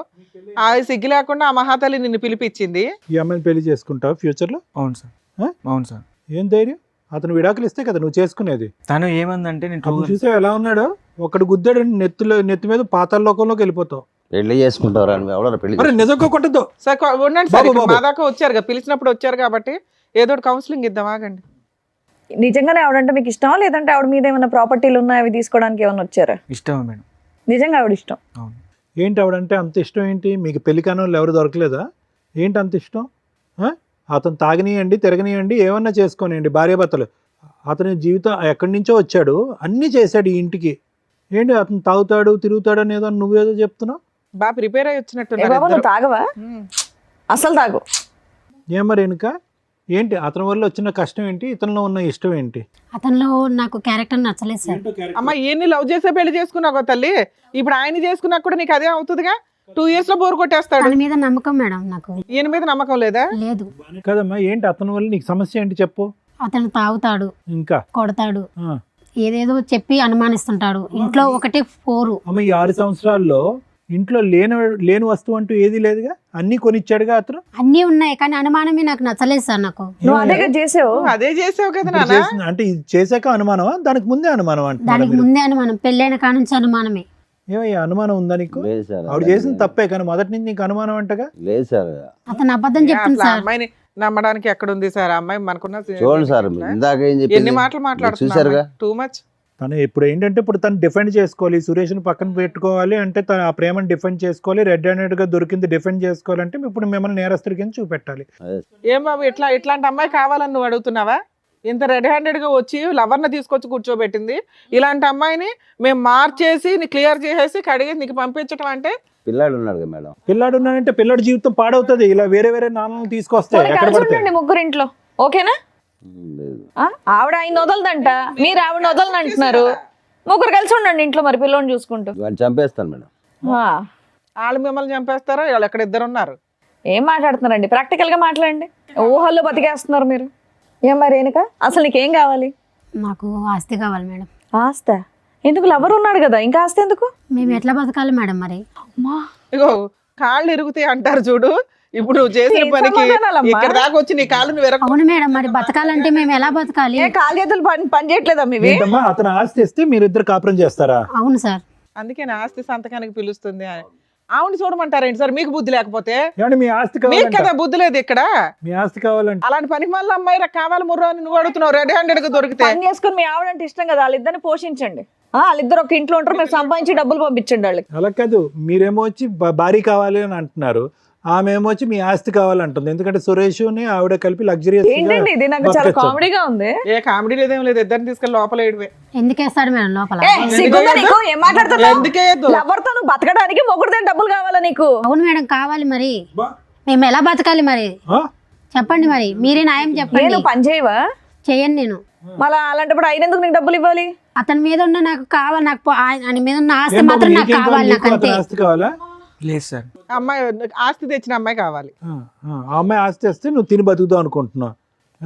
ఆ సిగ్గు లేకుండా ఆ మహాతల్లి నిన్ను పిలిపించింది. ఈ అమ్మాయిని పెళ్లి చేసుకుంటావు ఫ్యూచర్ లో? అవును సార్. ఆ? అవును సార్. ఏం ధైర్యం? అతను విడాకులు ఇస్తే కదా నువ్వు చేసుకునేది. తను ఏమందంటే నేను అప్పుడు చూసావు ఎలా ఉన్నాడో? ఒకడు గుద్దాడు నెత్తి మీద పాతాళ లోకంలోకి వెళ్ళిపోతావు. పెళ్లి చేసుకుంటారా నువ్వు? ఎవడన్నా పెళ్లి అరే నిజంగా కొట్టద్దు. సార్ ఉండండి సార్, బాబు, ఇక్కడ బాబు. మా దాకా వచ్చారు కదా, పిలిచినప్పుడు వచ్చారు కాబట్టి ఏదో ఒకటి కౌన్సిలింగ్ ఇద్దాం, ఆగండి. నిజంగానే ఆవిడంటే మీకు ఇష్టమా, లేదంటే ఆవిడ మీద ఏమైనా ప్రాపర్టీలు ఉన్నాయి అవి తీసుకోవడానికి ఏమైనా వచ్చారా? ఇష్టమే మేడం. నిజంగా ఆవిడ ఇష్టం. అవును. ఏంటి ఆవిడంటే అంత ఇష్టం ఏంటి మీకు? పెళ్లి కాని వాళ్ళు ఎవరు దొరకలేదా? ఏంటి అంత ఇష్టం? అతను తాగనియండి తిరగనియండి ఏమన్నా చేసుకోనియండి భార్యాభర్తలు. అతని జీవితం ఎక్కడి నుంచో వచ్చాడు, అన్నీ చేశాడు ఈ ఇంటికి. ఏంటి అతను తాగుతాడు తిరుగుతాడు అనేదో నువ్వేదో చెప్తున్నావు? బాగా ప్రిపేర్ అయ్యి ఏ వచ్చినట్టున్నారు బాబు ఇద్దరు. నువ్వు తాగవా? ఉమ్. అసలు తాగు. ఏం మరి వెనుక ఏంటి? అతని వల్ల వచ్చిన కష్టం ఏంటి? ఇతనిలో ఉన్న ఇష్టం ఏంటి? అతనిలో నాకు క్యారెక్టర్ నచ్చలేదు సార్. అమ్మ ఈయన్ని లవ్ చేసే పెళ్లి చేసుకున్నావు తల్లి, ఇప్పుడు ఆయన చేసుకున్నా కూడా నీకు అదే అవుతుందిగా. 2 years లో బోర్ కొట్టేస్తాడు. తన మీద నమ్మకం మేడం నాకు ఈయన మీద నమ్మకం లేదా? లేదు. కదమ్మా, ఏంటి అతని వల్ల నీకు సమస్య ఏంటి చెప్పు. అతను తాగుతాడు, ఇంకా కొడతాడు, ఆ. ఏదేదో చెప్పి అనుమానిస్తుంటాడు. ఇంట్లో ఒకటే పోరు. అమ్మ ఈ 6 సంవత్సరాల్లో ఇంట్లో లేని వస్తువు అంటూ ఏది లేదుగా, అన్ని కొనిచ్చాడుగా అతను. అన్నీ ఉన్నాయి కానీ అనుమానమే నాకు నచ్చలేదు సార్. నాకు నువ్వు అదే కదా చేసావు. నువ్వు అదే చేసావు కదా ఇప్పుడు నాన్న. చేసిన- అంటే ఇది చేశాక అనుమానమా దానికి ముందే అనుమానం అంటున్నారా దానికి మీరు? ముందే అనుమానం, పెళ్ళైన కాడ నుంచి అనుమానమే. ఏమయ్యా అనుమానం ఉందా నీకు? లేదు సార్. ఆవిడ చేసిన తప్పే కానీ మొదటి నుంచి నీకు అనుమానం అంటగా. లేదు సార్. అతను అబద్ధం చెప్తుంది అసలు ఆ సార్. అమ్మాయిని నమ్మడానికి ఎక్కడ ఉంది సార్? ఆ అమ్మాయి మనకున్న చూడండి సార్, ఇందాక ఏం ఎన్ని చెప్పింది మాటలు చూసారుగా. మాట్లాడుతున్నారు, టూ మచ్. తను ఇప్పుడు ఏంటంటే ఇప్పుడు తను డిఫెండ్ చేసుకోవాలి, సురేష్ని పక్కన పెట్టుకోవాలి అంటే తను ఆ ప్రేమను డిఫెండ్ చేసుకోవాలి, రెడ్ హ్యాండెడ్ గా దొరికింది డిఫెండ్ చేసుకోవాలంటే ఇప్పుడు మిమ్మల్ని నేరస్తుడి కింద చూపెట్టాలి. ఏం బాబు ఇట్లాంటి అమ్మాయి కావాలని నువ్వు అడుగుతున్నావా? ఇంత రెడ్ హ్యాండెడ్ గా వచ్చి లవర్ని తీసుకొచ్చి కూర్చోబెట్టింది. ఇలాంటి అమ్మాయిని మేము మార్చేసి నీ క్లియర్ చేసేసి కడిగి నీకు పంపించడం అంటే? పిల్లాడు ఉన్నాడు కదా మేడం. పిల్లాడు ఉన్నాడంటే పిల్లాడి జీవితం పాడవుతుంది ఇలా వేరే వేరే నాన్నలు తీసుకొస్తాయి పోనీ ఎక్కడ కలిసి పడితే. ఉండండి ముగ్గురు ఇంట్లో, ఓకేనా? లేదు. ఆవిడ ఆయన వదలదంట, మీరు ఆవిడ వదలని అంటున్నారు. ముగ్గురు కలిసి ఉండండి ఇంట్లో మరి పిల్లోని చూసుకుంటూ. వాడిని చంపేస్తాను మేడం. ఆ, వాళ్ళు మిమ్మల్ని చంపేస్తారా? వాళ్ళు ఎక్కడ ఇద్దరు ఉన్నారు. ఏం మాట్లాడుతున్నారండి? ప్రాక్టికల్ గా మాట్లాడండి. ఊహల్లో బతికేస్తున్నారు మీరు. ఏం మరి రేణుక, అసలు నీకేం కావాలి? నాకు ఆస్తి కావాలి మేడం. ఆస్త ఎందుకు? లవర్ ఉన్నాడు కదా, ఇంకా ఆస్తి ఎందుకు? మేము ఎట్లా బతకాలి మేడం మరి? ఇగో కాళ్ళు ఇరుగుతాయి అంటారు చూడు. ఇప్పుడు నువ్వు చేసిన ఏం పనికి సమాధానాలమ్మా? ఇక్కడ దాకా వచ్చి నీ కాళ్ళు నువ్వు అవును మేడం, మరి బతకాలంటే మేము ఎలా బతకాలి? ఏ కాలు చేతులు పని చేయట్లేదా మీవి? ఏంటమ్మా అతను ఆస్తి ఇస్తే మీరిద్దరు కాపురం చేస్తారా? అవును సార్. అందుకే నా ఆస్తి సంతకానికి పిలుస్తుంది. ఆవిడ చూడమంటారేంటి సార్? మీకు బుద్ధి లేకపోతే? ఏమంటే మీ ఆస్తి మీకు కావాలంట, కదా బుద్ధి లేదు ఇక్కడ. మీ ఆస్తి కావాలంటే అలాంటి పని మళ్ళీ అమ్మాయి కావాలి ముర్రో అని నువ్వు అడుగుతున్నావు. రెడ్ హ్యాండెడ్ గా దొరికితే పని చేసుకుని మీ ఆవిడంటే ఇష్టం కదా, వాళ్ళిద్దరిని పోషించండి. వాళ్ళిద్దరు ఒక ఇంట్లో ఉంటారు, మీరు సంపాదించి డబ్బులు పంపించండి వాళ్ళకి. అలా కాదు, మీరేమో వచ్చి భారీ కావాలి అని అంటున్నారు, ఆమె ఏమో వచ్చి మీ ఆస్తి కావాలంటుంది. ఎందుకంటే సురేష్ ఆవిడ కలిపి లగ్జరీ ఏంటండి ఇది? నాకు చాలా కామెడీగా ఉంది. ఏ కామెడీ లేదేం లేదు, ఇద్దరిని తీసుకెళ్ళి లోపల వేయడమే. ఎందుకు వేస్తాడు మేడం లోపల? ఏ, సిగ్గుందా నీకు? ఏం మాట్లాడుతున్నావు? ఎందుకే లవర్తో నువ్వు బతకడానికి మొగుడుతో డబ్బులు కావాలా నీకు? అవును మేడం కావాలి. మరి మేము ఎలా బతకాలి మరి? చెప్పండి మరి, మీరే న్యాయం చెప్పండి. నేను పని చేయవా? చేయను నేను. మళ్ళా అలాంటప్పుడు ఆయన ఎందుకు నీకు డబ్బులు ఇవ్వాలి? అతని మీద ఉన్న నాకు కావాలి, నాకు ఆయన మీద ఉన్న ఆస్తి మాత్రం నాకు కావాలి, నాకు అంతే. ఆస్తి కావాలా? లేదు సార్. అమ్మాయి ఆస్తి తెచ్చిన అమ్మాయి కావాలి. ఆ అమ్మాయి ఆస్తి వస్తే నువ్వు తిని బతుకుతావు అనుకుంటున్నావు.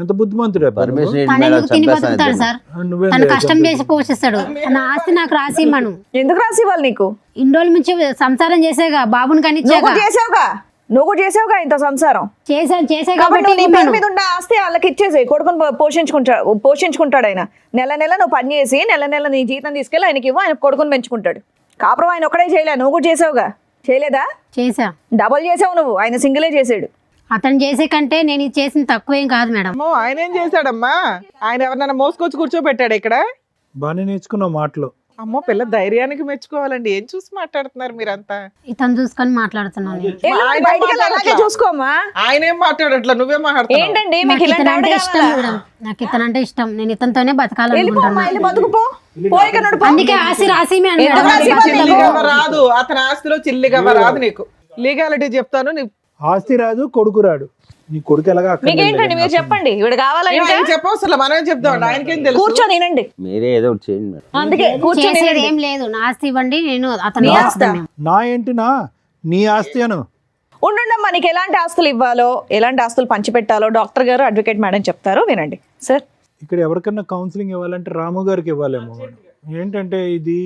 ఎంత బుద్ధిమంతుడే అబ్బా నువ్వు. పర్మిషన్ తను మేడం ఎందుకు తిని బతుకుతాడు చంపేస్తాను సార్? నువ్వేం తను లేదు, కష్టం చేసి పోషిస్తాడు. నా ఆస్తి నాకు రాసి ఇమ్మను. ఎందుకు రాసి ఇవ్వాలి నీకు? ఇన్ని రోజుల నుంచి సంసారం చేసేగా బాబుని నువ్వు కనిచ్చాగా కూడా చేసావుగా ఇంత సంసారం. చేసే కాబట్టి కాబట్టి నువ్వు నీ పేరు ఇవ్వను. మీద ఉన్న ఆస్తి వాళ్ళకి ఇచ్చేసి కొడుకుని పోషించుకుంటాడు ఆయన. నెల నెల నువ్వు పని చేసి నెల నెల నీ జీతం తీసుకెళ్ళి ఆయనకి ఇవ్వు, ఆయన కొడుకుని పెంచుకుంటాడు. కాపురం ఆయన ఒక్కడే చేయలే, నువ్వు కూడా చేసావుగా. చేయలేదా? చేసా. డబల్ చేసావు నువ్వు, ఆయన సింగిలే చేసాడు. అతను చేసే కంటే నేను ఇది చేసిన తక్కువేం కాదు మేడం. అమ్మో ఆయన ఏం చేశాడమ్మా? ఆయన ఎవరినైనా మోసుకొచ్చి కూర్చోబెట్టాడు ఇక్కడ? బాగానే నేర్చుకున్నావు మాటలు. అమ్మో పిల్ల ధైర్యానికి మెచ్చుకోవాలండి. ఏం చూసి మాట్లాడుతున్నారు మీరంతా? ఇతను చూసుకొని మాట్లాడుతున్నాను నేను. ఆయన బయటికి వెళ్ళి అలాగే మాట్లాడట్లా. చూసుకోమ్మా. ఆయన ఏం మాట్లాడట్లా, నువ్వే మాట్లాడుతున్నావు. ఏంటండి మీకు నాకు ఇలాంటి ఇతను ఆవిడ అంటే ఇష్టం కావాలా? మేడం. నాకు ఇతను అంటే ఇష్టం. నేను ఇతనితోనే వెళ్ళిపోమ్మా, బతకాలనుకుంటున్నాను. వెళ్ళి బతుకుపో. పోయిక నడుపు. అందుకే ఆస్తి రాసి ఎంత రాసి నీకు ఇవ్వాలి చిల్లిగా నీకు? రాదు, అతని ఆస్తిలో చిల్లిగా రాదు. నీకు లీగాలిటీ చెప్తాను. నీ ఆస్తి రాదు, కొడుకు రాడు. నీ కొడుకు ఎలాగా మీకేంటండి మీరు చెప్పండి, ఇవిడ కావాలా ఇంకా? ఆయన చెప్పవసరం, మనమే చెప్దాం. ఆయనకేం తెలుసు? కూర్చొని వినండి. మీరే ఏదో ఒకటి చేయండి మేడం. అందుకే కూర్చొని చేసేది వినండి. ఏం లేదు. నా ఆస్తి ఇవ్వండి, నేను అతను నీ రాస్తాను ఆస్తా? మేము. నా ఏంటినా నీ ఆస్తి అను. ఉండండమ్మా, నీకు ఎలాంటి ఆస్తులు ఇవ్వాలో ఎలాంటి ఆస్తులు పంచిపెట్టాలో డాక్టర్ గారు అడ్వకేట్ మేడం చెప్తారు, వినండి సార్. ఇక్కడ ఎవరికన్నా కౌన్సిలింగ్ ఇవ్వాలంటే రాము గారికి ఇవ్వాలేమో. ఏంటంటే ఇది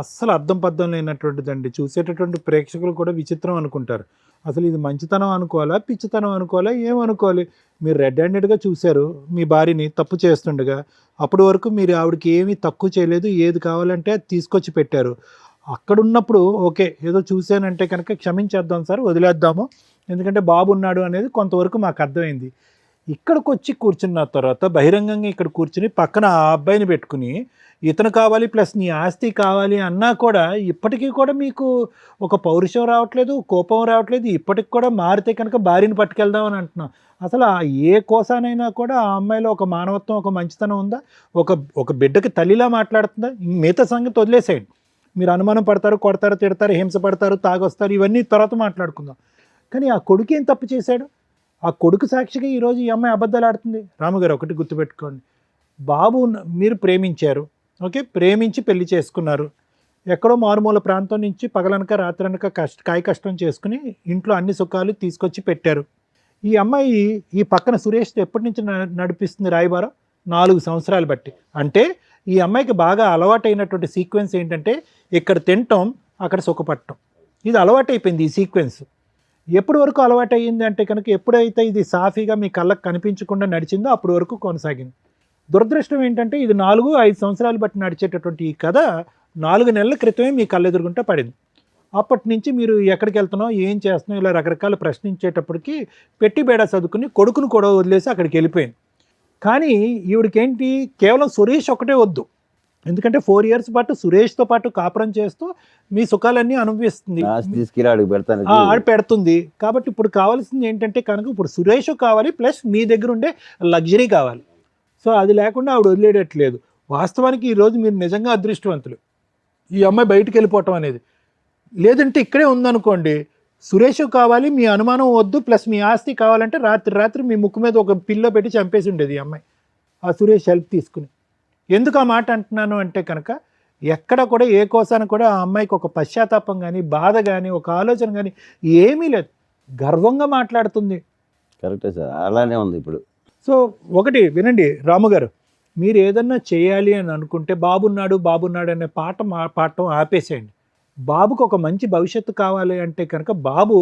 అస్సలు అర్థం పద్ధం లేనటువంటిదండి. చూసేటటువంటి ప్రేక్షకులు కూడా విచిత్రం అనుకుంటారు. అసలు ఇది మంచితనం అనుకోవాలా, పిచ్చితనం అనుకోవాలా, ఏమనుకోవాలి? మీరు రెడ్ హ్యాండెడ్గా చూశారు మీ భార్యని తప్పు చేస్తుండగా. అప్పటి వరకు మీరు ఆవిడకి ఏమీ తక్కువ చేయలేదు, ఏది కావాలంటే అది తీసుకొచ్చి పెట్టారు. అక్కడ ఉన్నప్పుడు ఓకే ఏదో చూశానంటే కనుక క్షమించేద్దాం సార్, వదిలేద్దాము, ఎందుకంటే బాబు ఉన్నాడు అనేది కొంతవరకు మాకు అర్థమైంది. ఇక్కడికి వచ్చి కూర్చున్న తర్వాత బహిరంగంగా ఇక్కడ కూర్చుని పక్కన ఆ అబ్బాయిని పెట్టుకుని ఇతను కావాలి ప్లస్ నీ ఆస్తి కావాలి అన్నా కూడా ఇప్పటికీ కూడా మీకు ఒక పౌరుషం రావట్లేదు, కోపం రావట్లేదు. ఇప్పటికి కూడా మారితే కనుక భార్యని పట్టుకెళ్దామని అంటున్నాం. అసలు ఆ ఏ కోసానైనా కూడా ఆ అమ్మాయిలో ఒక మానవత్వం, ఒక మంచితనం ఉందా? ఒక బిడ్డకి తల్లిలా మాట్లాడుతుందా? మిగతా సంగతి వదిలేసేయండి. మీరు అనుమానం పడతారు, కొడతారు, తిడతారు, హింస పడతారు, తాగొస్తారు, ఇవన్నీ తర్వాత మాట్లాడుకుందాం. కానీ ఆ కొడుకు ఏం తప్పు చేశాడు? ఆ కొడుకు సాక్షిగా ఈరోజు ఈ అమ్మాయి అబద్ధాలు ఆడుతుంది. రాముగారు ఒకటి గుర్తుపెట్టుకోండి, బాబు మీరు ప్రేమించారు, ఓకే, ప్రేమించి పెళ్లి చేసుకున్నారు. ఎక్కడో మారుమూల ప్రాంతం నుంచి పగలనక రాత్రనక కాయ కష్టం చేసుకుని ఇంట్లో అన్ని సుఖాలు తీసుకొచ్చి పెట్టారు. ఈ అమ్మాయి ఈ పక్కన సురేష్ ఎప్పటి నుంచి నడిపిస్తుంది రాయబారం? 4 సంవత్సరాలు బట్టి. అంటే ఈ అమ్మాయికి బాగా అలవాటైనటువంటి సీక్వెన్స్ ఏంటంటే ఇక్కడ తినటం, అక్కడ సుఖపడటం. ఇది అలవాటైపోయింది ఈ సీక్వెన్స్. ఎప్పటి వరకు అలవాటు అయ్యింది అంటే కనుక ఎప్పుడైతే ఇది సాఫీగా మీ కళ్ళకు కనిపించకుండా నడిచిందో అప్పటి వరకు కొనసాగింది. దురదృష్టం ఏంటంటే ఇది 4-5 సంవత్సరాలు బట్టి నడిచేటటువంటి ఈ కథ 4 నెలల క్రితమే మీ కళ్ళెదురుగుంటా పడింది. అప్పటి నుంచి మీరు ఎక్కడికి వెళ్తున్నావు, ఏం చేస్తున్నావు, ఇలా రకరకాల ప్రశ్నించేటప్పటికి పెట్టి బేడా చదువుకుని కొడుకును కూడా వదిలేసి అక్కడికి వెళ్ళిపోయింది. కానీ ఈవిడికేంటి, కేవలం సురేష్ ఒకటే వద్దు. ఎందుకంటే 4 years పాటు సురేష్తో పాటు కాపురం చేస్తూ మీ సుఖాలన్నీ అనుభవిస్తుంది, ఆస్తి తీసుకెళ్ళి అడుగు పెడతాను. ఆడ పెడుతుంది. కాబట్టి ఇప్పుడు కావాల్సింది ఏంటంటే కనుక ఇప్పుడు సురేష్ కావాలి ప్లస్ మీ దగ్గర ఉండే లగ్జరీ కావాలి. సో అది లేకుండా ఆవిడ వదిలేయట్లేదు. వాస్తవానికి ఈరోజు మీరు నిజంగా అదృష్టవంతులు, ఈ అమ్మాయి బయటికి వెళ్ళిపోవటం అనేది. లేదంటే ఇక్కడే ఉందనుకోండి, సురేష్ కావాలి, మీ అనుమానం వద్దు, ప్లస్ మీ ఆస్తి కావాలంటే రాత్రి మీ ముక్కు మీద ఒక పిల్లో పెట్టి చంపేసి ఉండేది ఈ అమ్మాయి, ఆ సురేష్ హెల్ప్ తీసుకుని. ఎందుకు ఆ మాట అంటున్నాను అంటే కనుక ఎక్కడ కూడా ఏ కోసాన కూడా ఆ అమ్మాయికి ఒక పశ్చాత్తాపం కానీ, బాధ కానీ, ఒక ఆలోచన కానీ ఏమీ లేదు. గర్వంగా మాట్లాడుతుంది. కరెక్టే సార్, అలానే ఉంది ఇప్పుడు. సో ఒకటి వినండి రాము గారు, మీరు ఏదన్నా చేయాలి అని అనుకుంటే బాబున్నాడు అనే పాఠం ఆపేసేయండి. బాబుకు ఒక మంచి భవిష్యత్తు కావాలి అంటే కనుక బాబు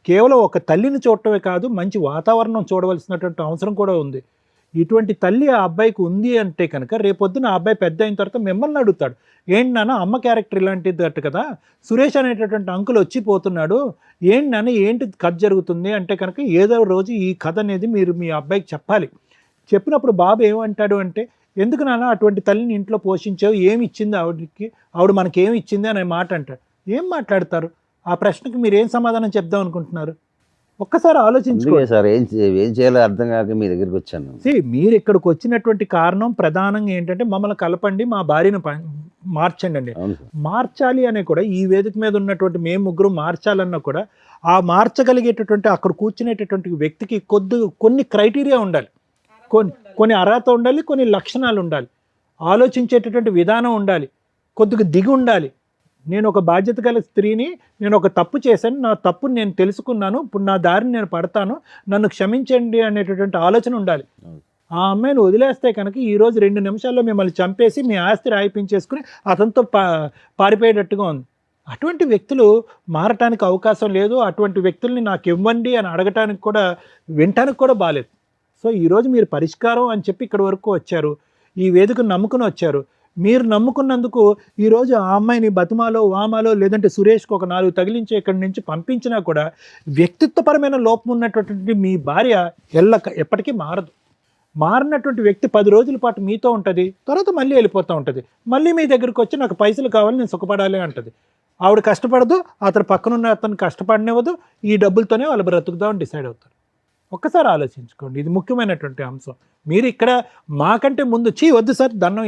కేవలం ఒక తల్లిని చూడటమే కాదు, మంచి వాతావరణం చూడవలసినటువంటి అవసరం కూడా ఉంది. ఇటువంటి తల్లి ఆ అబ్బాయికి ఉంది అంటే కనుక రేపొద్దున ఆ అబ్బాయి పెద్ద అయిన తర్వాత మిమ్మల్ని అడుగుతాడు, ఏంటి నాన్న అమ్మ క్యారెక్టర్ ఇలాంటిది అట్టు కదా, సురేష్ అనేటటువంటి అంకుల్ వచ్చిపోతున్నాడు, ఏంటి నాన్న ఏంటి కథ జరుగుతుంది అంటే కనుక ఏదో రోజు ఈ కథ అనేది మీరు మీ అబ్బాయికి చెప్పాలి. చెప్పినప్పుడు బాబు ఏమంటాడు అంటే, ఎందుకు నాన్న అటువంటి తల్లిని ఇంట్లో పోషించావు, ఏమి ఇచ్చింది ఆవిడకి, ఆవిడ మనకి ఏమి ఇచ్చింది అనే మాట అంటాడు. ఏం మాట్లాడతారు? ఆ ప్రశ్నకి మీరు ఏం సమాధానం చెప్దాం అనుకుంటున్నారు? ఒక్కసారి ఆలోచించుకోండి సార్. ఏం చేయాలో అర్థం కాక మీ దగ్గరికి వచ్చాను. మీరు ఇక్కడికి వచ్చినటువంటి కారణం ప్రధానంగా ఏంటంటే మమ్మల్ని కలపండి, మా భార్యను మార్చండి అండి. మార్చాలి అనే కూడా ఈ వేదిక మీద ఉన్నటువంటి మేము ముగ్గురు మార్చాలన్నా కూడా ఆ మార్చగలిగేటటువంటి అక్కడ కూర్చునేటటువంటి వ్యక్తికి కొన్ని క్రైటీరియా ఉండాలి, కొన్ని అర్హత ఉండాలి, కొన్ని లక్షణాలు ఉండాలి, ఆలోచించేటటువంటి విధానం ఉండాలి, కొద్దిగా దిగి ఉండాలి. నేను ఒక బాధ్యత గల స్త్రీని, నేను ఒక తప్పు చేశాను, నా తప్పుని నేను తెలుసుకున్నాను, ఇప్పుడు నా దారిని నేను పడతాను, నన్ను క్షమించండి అనేటటువంటి ఆలోచన ఉండాలి. ఆ అమ్మాయిని వదిలేస్తే కనుక ఈరోజు 2 నిమిషాల్లో మిమ్మల్ని చంపేసి మీ ఆస్తి రాయిపించేసుకుని అతనితో పారిపోయేటట్టుగా ఉంది. అటువంటి వ్యక్తులు మారటానికి అవకాశం లేదు. అటువంటి వ్యక్తుల్ని నాకు ఇవ్వండి అని అడగటానికి కూడా వినటానికి కూడా బాలేదు. సో ఈరోజు మీరు పరిష్కారం అని చెప్పి ఇక్కడి వరకు వచ్చారు, ఈ వేదికను నమ్ముకుని వచ్చారు. మీరు నమ్ముకున్నందుకు ఈరోజు ఆ అమ్మాయిని బతుమాలో వామాలో లేదంటే సురేష్కి ఒక 4 తగిలించి ఇక్కడి నుంచి పంపించినా కూడా వ్యక్తిత్వపరమైన లోపం ఉన్నటువంటి మీ భార్య ఎప్పటికీ మారదు. మారినటువంటి వ్యక్తి 10 రోజుల పాటు మీతో ఉంటుంది, తర్వాత మళ్ళీ వెళ్ళిపోతూ ఉంటుంది. మళ్ళీ మీ దగ్గరికి వచ్చి నాకు పైసలు కావాలి, నేను సుఖపడాలి అంటుంది. ఆవిడ కష్టపడదు, అతను పక్కనున్న అతను కష్టపడనివ్వదు, ఈ డబ్బులతోనే వాళ్ళు బ్రతుకుదామని డిసైడ్ అవుతారు. ఒక్కసారి ఆలోచించుకోండి, ఇది ముఖ్యమైనటువంటి అంశం. మీరు ఇక్కడ మాకంటే ముందు వద్దు సార్ దండం,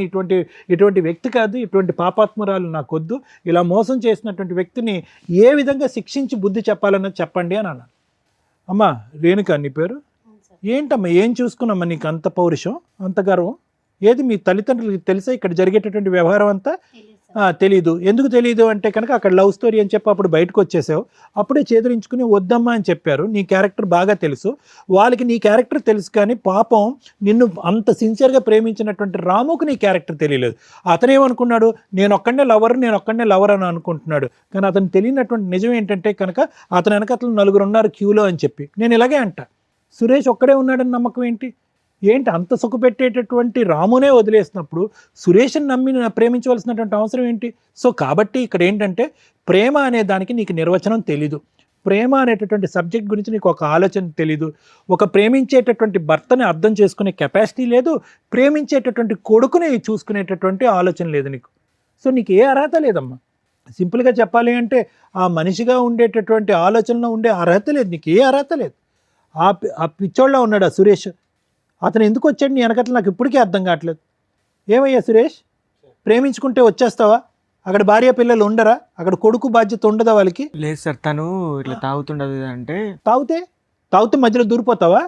ఇటువంటి వ్యక్తి కాదు, ఇటువంటి పాపాత్మురాలు నాకు వద్దు, ఇలా మోసం చేసినటువంటి వ్యక్తిని ఏ విధంగా శిక్షించి బుద్ధి చెప్పాలన్నది చెప్పండి అని అన్నాను. అమ్మా రేణుక నీ పేరు ఏంటమ్మా, ఏం చూసుకున్నామ్మా నీకు అంత పౌరుషం, అంత గర్వం? ఏది మీ తల్లిదండ్రులకి తెలుసా ఇక్కడ జరిగేటటువంటి వ్యవహారం అంతా? తెలీదు. ఎందుకు తెలియదు అంటే కనుక అక్కడ లవ్ స్టోరీ అని చెప్పి అప్పుడు బయటకు వచ్చేసావు, అప్పుడే చేదరించుకుని వద్దమ్మా అని చెప్పారు. నీ క్యారెక్టర్ బాగా తెలుసు, వాళ్ళకి నీ క్యారెక్టర్ తెలుసు, కానీ పాపం నిన్ను అంత సిన్సియర్గా ప్రేమించినటువంటి రాముకు నీ క్యారెక్టర్ తెలియలేదు. అతనేమనుకున్నాడు, నేను ఒక్కడనే లవర్ అని అనుకుంటున్నాడు. కానీ అతను తెలియనటువంటి నిజం ఏంటంటే కనుక అతను వెనకతలు 4 ఉన్నారు క్యూలో అని చెప్పి. నేను ఇలాగే అంట, సురేష్ ఒక్కడే ఉన్నాడని నమ్మకం ఏంటి? అంత సుఖపెట్టేటటువంటి రామునే వదిలేసినప్పుడు సురేష్ని నమ్మి ప్రేమించవలసినటువంటి అవసరం ఏంటి? సో కాబట్టి ఇక్కడ ఏంటంటే ప్రేమ అనే దానికి నీకు నిర్వచనం తెలీదు, ప్రేమ అనేటటువంటి సబ్జెక్ట్ గురించి నీకు ఒక ఆలోచన తెలీదు, ఒక ప్రేమించేటటువంటి భర్తని అర్థం చేసుకునే కెపాసిటీ లేదు, ప్రేమించేటటువంటి కొడుకుని చూసుకునేటటువంటి ఆలోచన లేదు నీకు. సో నీకు ఏ అర్హత లేదమ్మా. సింపుల్గా చెప్పాలి అంటే ఆ మనిషిగా ఉండేటటువంటి ఆలోచనలో ఉండే అర్హత లేదు, నీకు ఏ అర్హత లేదు. ఆ పిచ్చోళ్ళ ఉన్నాడు ఆ సురేష్, అతను ఎందుకు వచ్చాడు నీ వెనకట్ల నాకు ఇప్పటికీ అర్థం కావట్లేదు. ఏమయ్యా సురేష్, ప్రేమించుకుంటే వచ్చేస్తావా? అక్కడ భార్య పిల్లలు ఉండరా? అక్కడ కొడుకు బాధ్యత ఉండదా వాళ్ళకి? లేదు సార్, తను ఇట్లా తాగుతుండదు అంటే. తాగితే మధ్యలో దూరిపోతావా?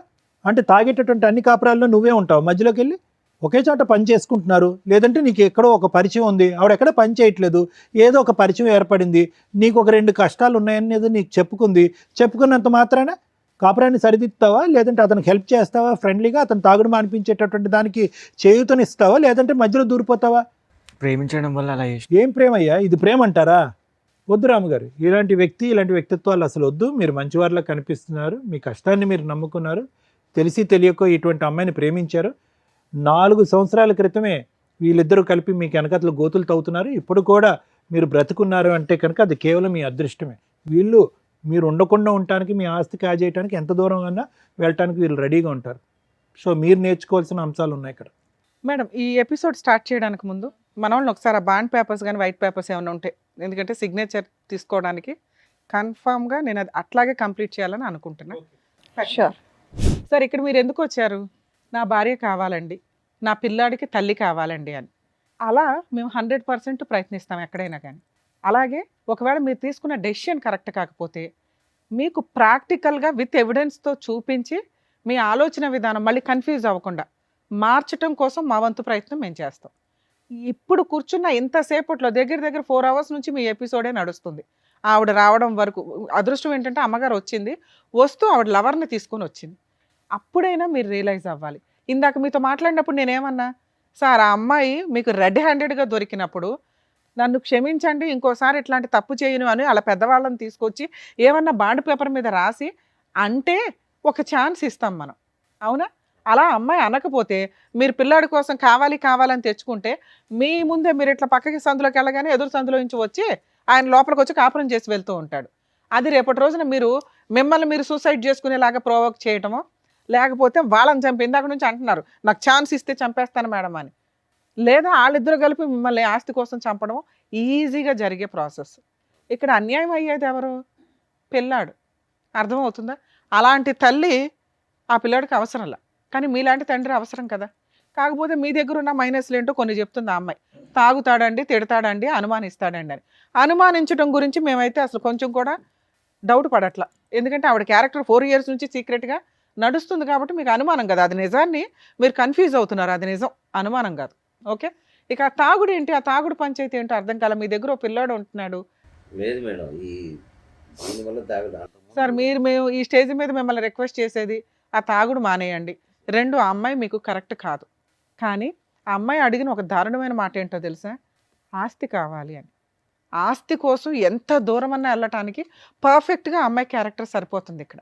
అంటే తాగేటటువంటి అన్ని కాపురాల్లో నువ్వే ఉంటావు మధ్యలోకి వెళ్ళి? ఒకే చోట పని చేసుకుంటున్నారు, లేదంటే నీకు ఎక్కడో ఒక పరిచయం ఉంది, ఆవిడెక్కడ పని చేయట్లేదు, ఏదో ఒక పరిచయం ఏర్పడింది, నీకు ఒక 2 కష్టాలు ఉన్నాయనేది నీకు చెప్పుకున్నంత మాత్రాన కాపురాన్ని సరిదిద్దుతావా? లేదంటే అతనికి హెల్ప్ చేస్తావా? ఫ్రెండ్లీగా అతను తాగుడు మానిపించేటటువంటి దానికి చేయూతనిస్తావా? లేదంటే మధ్యలో దూరిపోతావా? ప్రేమించడం వల్ల అలా చేసి. ఏం ప్రేమయ్యా ఇది? ప్రేమ అంటారా? వద్దు రాముగారు, ఇలాంటి వ్యక్తిత్వాలు అసలు వద్దు. మీరు మంచివారిలా కనిపిస్తున్నారు, మీ కష్టాన్ని మీరు నమ్ముకున్నారు, తెలిసి తెలియకో ఇటువంటి అమ్మాయిని ప్రేమించారు. 4 సంవత్సరాల క్రితమే వీళ్ళిద్దరూ కలిపి మీకు వెనకతలు గోతులు తవ్వుతున్నారు, ఇప్పుడు కూడా మీరు బ్రతుకున్నారు అంటే కనుక అది కేవలం మీ అదృష్టమే. వీళ్ళు మీరు ఉండకుండా ఉండటానికి, మీ ఆస్తి కాజేయడానికి ఎంత దూరం కన్నా వెళ్ళటానికి వీళ్ళు రెడీగా ఉంటారు. సో మీరు నేర్చుకోవాల్సిన అంశాలు ఉన్నాయి ఇక్కడ. మేడం, ఈ ఎపిసోడ్ స్టార్ట్ చేయడానికి ముందు మన వాళ్ళని ఒకసారి ఆ బాండ్ పేపర్స్ కానీ వైట్ పేపర్స్ ఏమైనా ఉంటాయి, ఎందుకంటే సిగ్నేచర్ తీసుకోవడానికి కన్ఫామ్గా నేను అది అట్లాగే కంప్లీట్ చేయాలని అనుకుంటున్నా. షూర్ సార్, ఇక్కడ మీరు ఎందుకు వచ్చారు? నా భార్య కావాలండి, నా పిల్లాడికి తల్లి కావాలండి అని. అలా మేము 100% ప్రయత్నిస్తాం ఎక్కడైనా కానీ. అలాగే ఒకవేళ మీరు తీసుకున్న డెసిషన్ కరెక్ట్ కాకపోతే మీకు ప్రాక్టికల్గా విత్ ఎవిడెన్స్తో చూపించి మీ ఆలోచన విధానం మళ్ళీ కన్ఫ్యూజ్ అవ్వకుండా మార్చడం కోసం మా వంతు ప్రయత్నం మేము చేస్తాం. ఇప్పుడు కూర్చున్న ఇంతసేపట్లో దగ్గర 4 hours నుంచి మీ ఎపిసోడే నడుస్తుంది. ఆవిడ రావడం వరకు అదృష్టం ఏంటంటే అమ్మగారు వచ్చింది, వస్తూ ఆవిడ లవర్ని తీసుకొని వచ్చింది. అప్పుడైనా మీరు రియలైజ్ అవ్వాలి. ఇందాక మీతో మాట్లాడినప్పుడు నేనేమన్నా, సార్ ఆ అమ్మాయి మీకు రెడ్ హ్యాండెడ్గా దొరికినప్పుడు నన్ను క్షమించండి, ఇంకోసారి ఇట్లాంటి తప్పు చేయను అని అలా పెద్దవాళ్ళని తీసుకొచ్చి ఏమన్నా బాండ్ పేపర్ మీద రాసి అంటే ఒక ఛాన్స్ ఇస్తాం మనం, అవునా? అలా అమ్మాయి అనకపోతే మీరు పిల్లాడి కోసం కావాలని తెచ్చుకుంటే మీ ముందే మీరు ఇట్లా పక్కకి సందులోకి వెళ్ళగానే ఎదురు సందులో నుంచి వచ్చి ఆయన లోపలికి వచ్చి కాపురం చేసి వెళ్తూ ఉంటాడు. అది రేపటి రోజున మిమ్మల్ని మీరు సూసైడ్ చేసుకునేలాగా ప్రొవోక్ చేయటమో, లేకపోతే వాళ్ళని చంపి ఇందాక నుంచి అంటున్నారు నాకు ఛాన్స్ ఇస్తే చంపేస్తాను మేడం అని, లేదా వాళ్ళిద్దరు కలిపి మిమ్మల్ని ఆస్తి కోసం చంపడం ఈజీగా జరిగే ప్రాసెస్. ఇక్కడ అన్యాయం అయ్యేది ఎవరు? పిల్లాడు. అర్థమవుతుందా? అలాంటి తల్లి ఆ పిల్లాడికి అవసరంలా, కానీ మీలాంటి తండ్రి అవసరం కదా. కాకపోతే మీ దగ్గర ఉన్న మైనస్లు ఏంటో కొన్ని చెప్తుంది ఆ అమ్మాయి. తాగుతాడండి, తిడతాడండి, అనుమానిస్తాడండి అని. అనుమానించడం గురించి మేమైతే అసలు కొంచెం కూడా డౌట్ పడట్లా, ఎందుకంటే ఆవిడ క్యారెక్టర్ 4 years నుంచి సీక్రెట్గా నడుస్తుంది కాబట్టి మీకు అనుమానం కదా. అది నిజాన్ని మీరు కన్ఫ్యూజ్ అవుతున్నారు, అది నిజం, అనుమానం కాదు. ఓకే, ఇక ఆ తాగుడు ఏంటి, ఆ తాగుడు పంచాయతీ ఏంటో అర్థం కాల. మీ దగ్గర ఓ పిల్లాడు ఉంటున్నాడు. లేదు మేడం, దీనివల్ల తాగుడు. సార్ మేము ఈ స్టేజ్ మీద మిమ్మల్ని రిక్వెస్ట్ చేసేది ఆ తాగుడు మానేయండి. రెండు, ఆ అమ్మాయి మీకు కరెక్ట్ కాదు. కానీ ఆ అమ్మాయి అడిగిన ఒక దారుణమైన మాట ఏంటో తెలుసా? ఆస్తి కావాలి అని. ఆస్తి కోసం ఎంత దూరమన్నా వెళ్ళటానికి పర్ఫెక్ట్గా అమ్మాయి క్యారెక్టర్ సరిపోతుంది ఇక్కడ.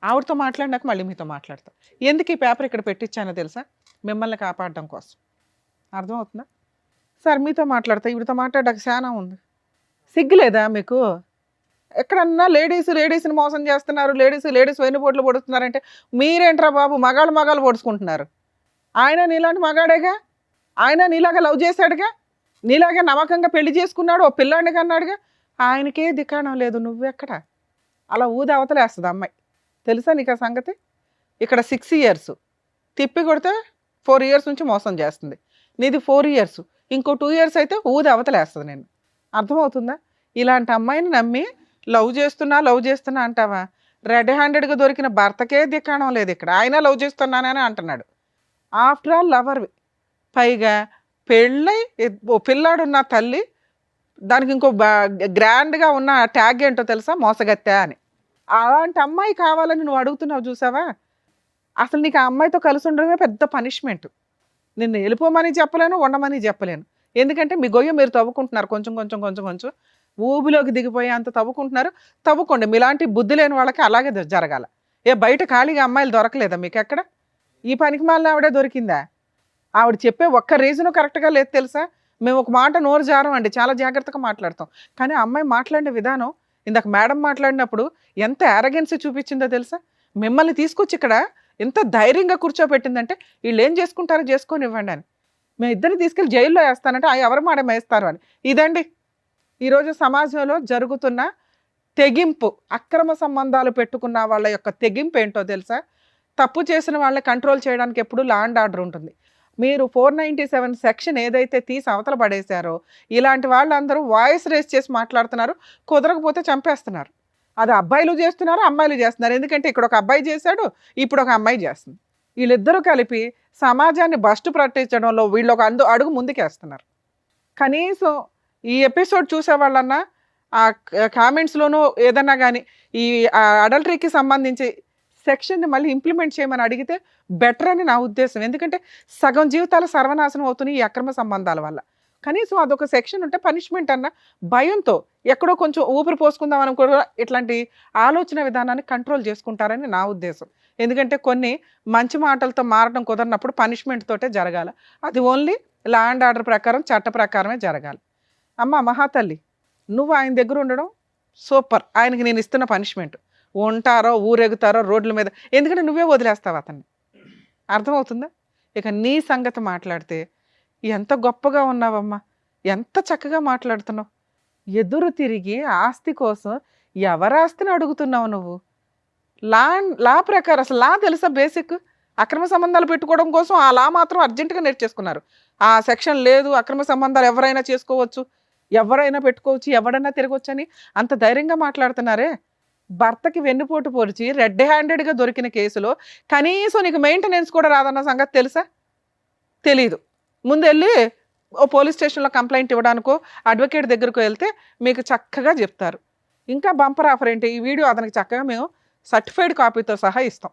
ఆవిడతో మాట్లాడినాక మళ్ళీ మీతో మాట్లాడతాం. ఎందుకు ఈ పేపర్ ఇక్కడ పెట్టించానో తెలుసా? మిమ్మల్ని కాపాడడం కోసం. అర్థమవుతుందా? సార్ మీతో మాట్లాడతా, ఈవిడతో మాట్లాడడానికి చాలా ఉంది. సిగ్గులేదా మీకు? ఎక్కడన్నా లేడీస్ని మోసం చేస్తున్నారు, లేడీస్ వెన్నుపోట్లు పొడుస్తున్నారంటే మీరేంట్రా బాబు మగాళ్ళు పొడుచుకుంటున్నారు? ఆయన నీలాంటి మగాడేగా, ఆయన నీలాగా లవ్ చేశాడుగా, నీలాగే నమ్మకంగా పెళ్లి చేసుకున్నాడు, ఓ పిల్లాడిని కన్నాడుగా. ఆయనకే దిక్కాణం లేదు, నువ్వెక్కడ? అలా ఊది అవతలేస్తుంది అమ్మాయి. తెలుసా నీకు ఆ సంగతి? ఇక్కడ 6 years తిప్పి కొడితే 4 years నుంచి మోసం చేస్తుంది. నీది 4 years, ఇంకో 2 years అయితే ఊది అవతలేస్తుంది నేను. అర్థమవుతుందా? ఇలాంటి అమ్మాయిని నమ్మి లవ్ చేస్తున్నా అంటావా? రెడ్ హ్యాండెడ్గా దొరికిన భర్తకే దిక్కాణం లేదు ఇక్కడ. ఆయన లవ్ చేస్తున్నానని అంటున్నాడు. ఆఫ్టర్ ఆల్ లవర్వి, పైగా పెళ్ళై ఓ పిల్లాడున్న తల్లి, దానికి ఇంకో గ్రాండ్గా ఉన్న ట్యాగ్ ఏంటో తెలుసా? మోసగత్తె అని. అలాంటి అమ్మాయి కావాలని నువ్వు అడుగుతున్నావు చూసావా? అసలు నీకు ఆ అమ్మాయితో కలిసి ఉండడమే పెద్ద పనిష్మెంట్. నిన్ను వెళ్ళిపోమని చెప్పలేను, ఉండమని చెప్పలేను. ఎందుకంటే మీ గొయ్య మీరు తవ్వుకుంటున్నారు, కొంచెం ఊబిలోకి దిగిపోయి అంత తవ్వుకోండి. మీలాంటి బుద్ధి లేని వాళ్ళకి అలాగే జరగాల. బయట ఖాళీగా అమ్మాయిలు దొరకలేదా మీకు ఎక్కడ? ఈ పనికి మాలిన ఆవిడే దొరికిందా? ఆవిడ చెప్పే ఒక్క రీజను కరెక్ట్గా లేదు తెలుసా? మేము ఒక మాట నోరు జారం అండి, చాలా జాగ్రత్తగా మాట్లాడతాం. కానీ అమ్మాయి మాట్లాడిన విధానం, ఇందాక మేడం మాట్లాడినప్పుడు ఎంత యారగెన్సీ చూపించిందో తెలుసా? మిమ్మల్ని తీసుకొచ్చి ఇక్కడ ఎంత ధైర్యంగా కూర్చోబెట్టిందంటే, వీళ్ళు ఏం చేసుకుంటారో చేసుకొని ఇవ్వండి అని. మేము ఇద్దరిని తీసుకెళ్ళి జైల్లో వేస్తానంటే ఎవరు మేడం వేస్తారు అని. ఇదండి ఈరోజు సమాజంలో జరుగుతున్న తెగింపు. అక్రమ సంబంధాలు పెట్టుకున్న వాళ్ళ యొక్క తెగింపు ఏంటో తెలుసా? తప్పు చేసిన వాళ్ళని కంట్రోల్ చేయడానికి ఎప్పుడు లా అండ్ ఆర్డర్ ఉంటుంది. మీరు 497 సెక్షన్ ఏదైతే తీసి అవతల పడేశారో, ఇలాంటి వాళ్ళందరూ వాయిస్ రేస్ చేసి మాట్లాడుతున్నారు, కుదరకపోతే చంపేస్తున్నారు. అది అబ్బాయిలు చేస్తున్నారు, అమ్మాయిలు చేస్తున్నారు. ఎందుకంటే ఇక్కడ ఒక అబ్బాయి చేశాడు, ఇప్పుడు ఒక అమ్మాయి చేస్తుంది. వీళ్ళిద్దరూ కలిపి సమాజాన్ని బస్టు పట్టించడంలో వీళ్ళు ఒక అడుగు ముందుకేస్తున్నారు. కనీసం ఈ ఎపిసోడ్ చూసే వాళ్ళన్నా ఆ కామెంట్స్లోనూ ఏదన్నా కానీ ఈ అడల్టరీకి సంబంధించి సెక్షన్ని మళ్ళీ ఇంప్లిమెంట్ చేయమని అడిగితే బెటర్ అని నా ఉద్దేశం. ఎందుకంటే సగం జీవితాలు సర్వనాశనం అవుతున్నాయి ఈ అక్రమ సంబంధాల వల్ల. కనీసం అదొక సెక్షన్ ఉంటే పనిష్మెంట్ అన్న భయంతో ఎక్కడో కొంచెం ఊపిరి పోసుకుందాం అని కూడా ఇట్లాంటి ఆలోచన విధానాన్ని కంట్రోల్ చేసుకుంటారని నా ఉద్దేశం. ఎందుకంటే కొన్ని మంచి మాటలతో మారడం కుదరినప్పుడు పనిష్మెంట్ తోటే జరగాలి. అది ఓన్లీ లా అండ్ ఆర్డర్ ప్రకారం, చట్ట ప్రకారమే జరగాలి. అమ్మ మహాతల్లి, నువ్వు ఆయన దగ్గర ఉండడం సూపర్. ఆయనకి నేను ఇస్తున్న పనిష్మెంట్. ఉంటారో ఊరెగుతారో రోడ్ల మీద, ఎందుకంటే నువ్వే వదిలేస్తావు అతన్ని. అర్థమవుతుందా? ఇక నీ సంగతి మాట్లాడితే, ఎంత గొప్పగా ఉన్నావమ్మా, ఎంత చక్కగా మాట్లాడుతున్నావు. ఎదురు తిరిగి ఆస్తి కోసం ఎవరాస్తిని అడుగుతున్నావు నువ్వు? లా ప్రకారం అసలు లా తెలుసా? బేసిక్ అక్రమ సంబంధాలు పెట్టుకోవడం కోసం ఆ లా మాత్రం అర్జెంటుగా నేర్చేసుకున్నారు. ఆ సెక్షన్ లేదు, అక్రమ సంబంధాలు ఎవరైనా చేసుకోవచ్చు, ఎవరైనా పెట్టుకోవచ్చు, ఎవరైనా తిరగవచ్చు అని అంత ధైర్యంగా మాట్లాడుతున్నారే. భర్తకి వెన్నుపోటు పొడిచి రెడ్ హ్యాండెడ్గా దొరికిన కేసులో కనీసం నీకు మెయింటెనెన్స్ కూడా రాదన్న సంగతి తెలుసా? తెలీదు. ముందు వెళ్ళి ఓ పోలీస్ స్టేషన్లో కంప్లైంట్ ఇవ్వడానికో అడ్వకేట్ దగ్గరకు వెళ్తే మీకు చక్కగా చెప్తారు. ఇంకా బంపర్ ఆఫర్ ఏంటి, ఈ వీడియో అతనికి చక్కగా మేము సర్టిఫైడ్ కాపీతో సహా ఇస్తాం.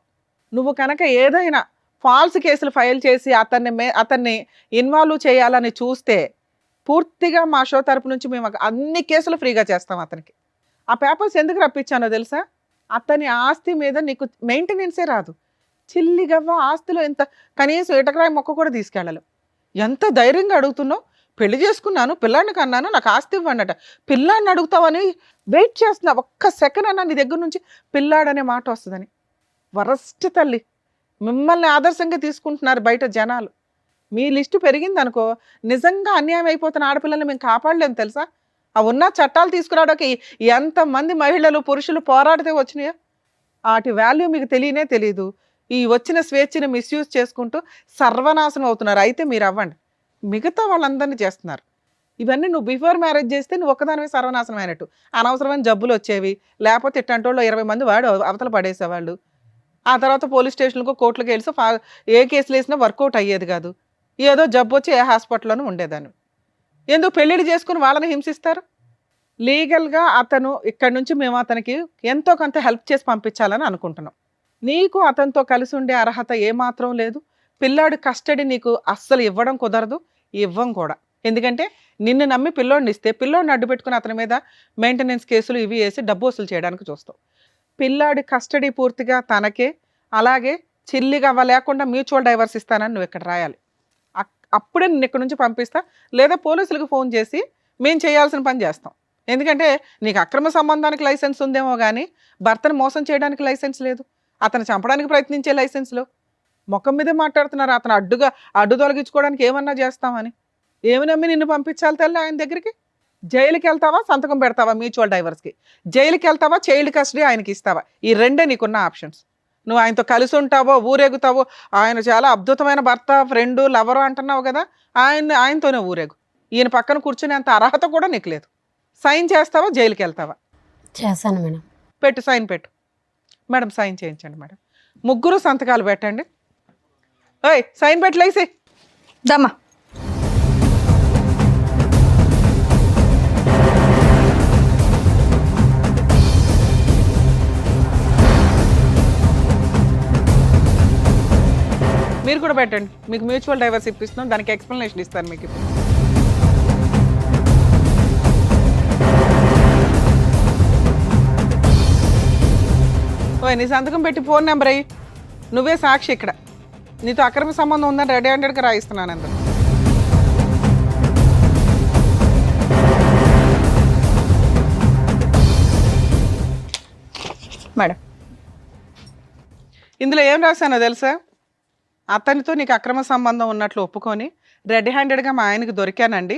నువ్వు కనుక ఏదైనా ఫాల్స్ కేసులు ఫైల్ చేసి అతన్ని ఇన్వాల్వ్ చేయాలని చూస్తే పూర్తిగా మా షో తరపు నుంచి మేము అన్ని కేసులు ఫ్రీగా చేస్తాం అతనికి. ఆ పేపర్స్ ఎందుకు రప్పించానో తెలుసా? అతని ఆస్తి మీద నీకు మెయింటెనెన్సే రాదు. చిల్లిగవ్వ ఆస్తిలో ఎంత కనీసం ఇటకరాయి మొక్క కూడా తీసుకెళ్ళాలి. ఎంత ధైర్యంగా అడుగుతున్నావు? పెళ్లి చేసుకున్నాను, పిల్లాడిని కన్నాను, నాకు ఆస్తి ఇవ్వండి అట. పిల్లాడిని అడుగుతావని వెయిట్ చేస్తున్నా. ఒక్క సెకండ్ అన్నా నీ దగ్గర నుంచి పిల్లాడనే మాట వస్తుందని. వరస్ట్ తల్లి, మిమ్మల్ని ఆదర్శంగా తీసుకుంటున్నారు బయట జనాలు. మీ లిస్టు పెరిగింది అనుకో, నిజంగా అన్యాయం అయిపోతున్న ఆడపిల్లల్ని మేము కాపాడలేము తెలుసా? ఆ ఉన్న చట్టాలు తీసుకురావడానికి ఎంతమంది మహిళలు పురుషులు పోరాడితే వచ్చినాయో, వాటి వాల్యూ మీకు తెలియదు. ఈ వచ్చిన స్వేచ్ఛని మిస్యూజ్ చేసుకుంటూ సర్వనాశనం అవుతున్నారు. అయితే మీరు అవ్వండి, మిగతా వాళ్ళందరినీ చేస్తున్నారు. ఇవన్నీ నువ్వు బిఫోర్ మ్యారేజ్ చేస్తే నువ్వు ఒక్కదానివే సర్వనాశనం అయినట్టు. అనవసరమైన జబ్బులు వచ్చేవి, లేకపోతే ఇట్టంటోళ్ళు 20 మంది వాడు అవతల పడేసేవాళ్ళు. ఆ తర్వాత పోలీస్ స్టేషన్లకు కోర్టులకు వెళ్ళి ఏ కేసులు వేసినా వర్కౌట్ అయ్యేది కాదు. ఏదో జబ్బు వచ్చి ఏ హాస్పిటల్లోనూ ఉండేదాన్ని. ఎందుకు పెళ్ళిళ్ళు చేసుకుని వాళ్ళని హింసిస్తారు? లీగల్గా అతను ఇక్కడి నుంచి మేము అతనికి ఎంతో కొంత హెల్ప్ చేసి పంపించాలని అనుకుంటున్నాం. నీకు అతనితో కలిసి ఉండే అర్హత ఏమాత్రం లేదు. పిల్లాడి కస్టడీ నీకు అస్సలు ఇవ్వడం కుదరదు, ఇవ్వం కూడా. ఎందుకంటే నిన్ను నమ్మి పిల్లోడిని ఇస్తే పిల్లోడిని అడ్డు పెట్టుకుని అతని మీద మెయింటెనెన్స్ కేసులు ఇవి వేసి డబ్బు వసూలు చేయడానికి చూస్తావు. పిల్లాడి కస్టడీ పూర్తిగా తనకే, అలాగే చిల్లిగా లేకుండా మ్యూచువల్ డైవర్స్ ఇస్తానని నువ్వు ఇక్కడ రాయాలి. అప్పుడే నిన్ను ఇక్కడ నుంచి పంపిస్తా, లేదా పోలీసులకు ఫోన్ చేసి మేము చేయాల్సిన పని చేస్తాం. ఎందుకంటే నీకు అక్రమ సంబంధానికి లైసెన్స్ ఉందేమో కానీ భర్తను మోసం చేయడానికి లైసెన్స్ లేదు, అతను చంపడానికి ప్రయత్నించే లైసెన్స్లో ముఖం మీదే మాట్లాడుతున్నారు. అతను అడ్డు తొలగించుకోవడానికి ఏమన్నా చేస్తామని. ఏమి నమ్మి నిన్ను పంపించాలి తల్లి ఆయన దగ్గరికి? జైలుకి వెళ్తావా, సంతకం పెడతావా మ్యూచువల్ డైవర్స్కి? జైలుకి వెళ్తావా, చైల్డ్ కస్టడీ ఆయనకి ఇస్తావా? ఈ రెండే నీకున్న ఆప్షన్స్. నువ్వు ఆయనతో కలిసి ఉంటావో, ఊరేగుతావో, ఆయన చాలా అద్భుతమైన భర్త, ఫ్రెండు, లవరు అంటున్నావు కదా, ఆయనతోనే ఊరేగు. ఈయన పక్కన కూర్చునేంత అర్హత కూడా నీకు లేదు. సైన్ చేస్తావా, జైలుకి వెళ్తావా? చేశాను మేడం. పెట్టు, సైన్ పెట్టు మేడం. సైన్ చేయించండి మేడం. ముగ్గురు సంతకాలు పెట్టండి. ఓయ్ సైన్ పెట్టలేసి దమ్మా. మీరు కూడా పెట్టండి. మీకు మ్యూచువల్ డైవర్స్ ఇప్పిస్తున్నాం, దానికి ఎక్స్ప్లెనేషన్ ఇస్తాను మీకు ఇప్పుడు. ఓయ్ నీ సంతకం పెట్టి ఫోన్ నెంబర్ అయ్యి, నువ్వే సాక్షి ఇక్కడ. నీతో అక్రమ సంబంధం ఉందని రెడీ హండ్రెడ్గా రాయిస్తున్నాను అందరు. మేడం ఇందులో ఏం రాశానో తెలుసా? అతనితో నీకు అక్రమ సంబంధం ఉన్నట్లు ఒప్పుకొని రెడ్ హ్యాండెడ్గా మా ఆయనకి దొరికానండి,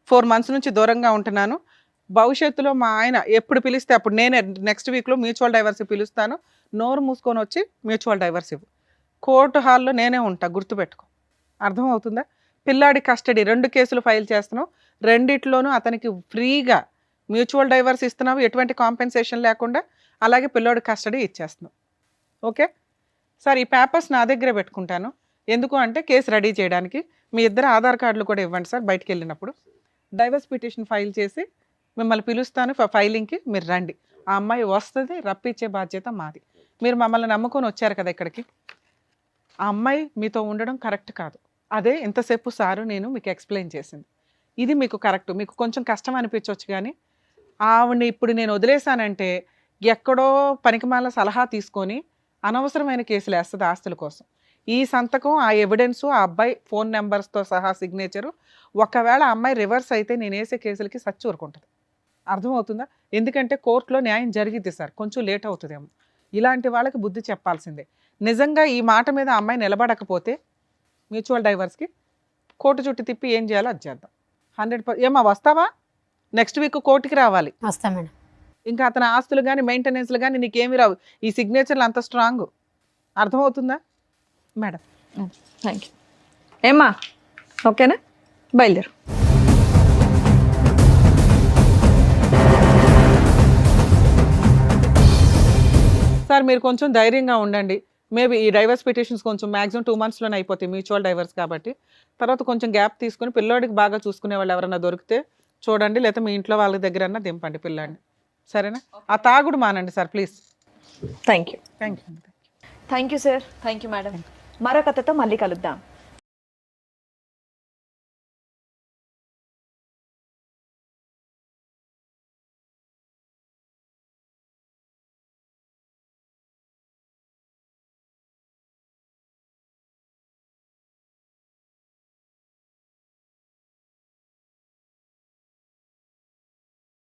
4 months నుంచి దూరంగా ఉంటున్నాను. భవిష్యత్తులో మా ఆయన ఎప్పుడు పిలిస్తే అప్పుడు నేనే నెక్స్ట్ వీక్లో మ్యూచువల్ డైవర్స్ పిలుస్తాను. నోరు మూసుకొని వచ్చి మ్యూచువల్ డైవర్స్ ఇవ్వు. కోర్టు హాల్లో నేనే ఉంటా, గుర్తుపెట్టుకో. అర్థమవుతుందా? పిల్లాడి కస్టడీ 2 కేసులు ఫైల్ చేస్తున్నావు, రెండిట్లోనూ అతనికి ఫ్రీగా మ్యూచువల్ డైవర్స్ ఇస్తున్నావు, ఎటువంటి కాంపెన్సేషన్ లేకుండా. అలాగే పిల్లోడి కస్టడీ ఇచ్చేస్తున్నావు. ఓకే సార్, ఈ పేపర్స్ నా దగ్గరే పెట్టుకుంటాను. ఎందుకు అంటే కేసు రెడీ చేయడానికి. మీ ఇద్దరు ఆధార్ కార్డులు కూడా ఇవ్వండి సార్. బయటికి వెళ్ళినప్పుడు డైవర్స్ పిటిషన్ ఫైల్ చేసి మిమ్మల్ని పిలుస్తాను ఫైలింగ్కి, మీరు రండి. ఆ అమ్మాయి వస్తుంది, రప్పించే బాధ్యత మాది. మీరు మమ్మల్ని నమ్ముకొని వచ్చారు కదా ఇక్కడికి. ఆ అమ్మాయి మీతో ఉండడం కరెక్ట్ కాదు. అదే ఇంతసేపు సారు నేను మీకు ఎక్స్ప్లెయిన్ చేసింది. ఇది మీకు కరెక్ట్. మీకు కొంచెం కష్టం అనిపించవచ్చు కానీ ఆవిడని ఇప్పుడు నేను వదిలేశానంటే ఎక్కడో పనికిమాల సలహా తీసుకొని అనవసరమైన కేసులు వేస్తుంది ఆస్తుల కోసం. ఈ సంతకం, ఆ ఎవిడెన్సు, ఆ అబ్బాయి ఫోన్ నెంబర్స్తో సహా సిగ్నేచరు, ఒకవేళ ఆ అమ్మాయి రివర్స్ అయితే నేను వేసే కేసులకి సచ్చి ఊరుకుంటుంది. అర్థమవుతుందా? ఎందుకంటే కోర్టులో న్యాయం జరిగిద్ది సార్, కొంచెం లేట్ అవుతుందేమో. ఇలాంటి వాళ్ళకి బుద్ధి చెప్పాల్సిందే. నిజంగా ఈ మాట మీద ఆ అమ్మాయి నిలబడకపోతే మ్యూచువల్ డైవర్స్కి కోర్టు చుట్టూ తిప్పి ఏం చేయాలో అది చేద్దాం. 100%. ఏమా వస్తావా? నెక్స్ట్ వీక్ కోర్టుకి రావాలి. వస్తా మేడం. ఇంకా అతని ఆస్తులు కానీ మెయింటెనెన్స్లు కానీ నీకేమి రావు. ఈ సిగ్నేచర్లు అంత స్ట్రాంగ్. అర్థమవుతుందా మేడం? Thank you. ఏమ్మా ఓకేనా? బయలుదేరు. సార్ మీరు కొంచెం ధైర్యంగా ఉండండి. మేబీ ఈ డైవర్స్ పిటిషన్స్ కొంచెం మ్యాక్సిమం 2 monthsలోనే అయిపోతాయి, మ్యూచువల్ డైవర్స్ కాబట్టి. తర్వాత కొంచెం గ్యాప్ తీసుకొని పిల్లోడికి బాగా చూసుకునే వాళ్ళు ఎవరైనా దొరికితే చూడండి, లేకపోతే మీ ఇంట్లో వాళ్ళ దగ్గర దింపండి పిల్లాడిని. సరేనా? ఆ తాగుడు మానండి sir please. Thank you. Thank you. Thank you sir. Thank you madam. మరో కథతో మళ్ళీ కలుద్దాం.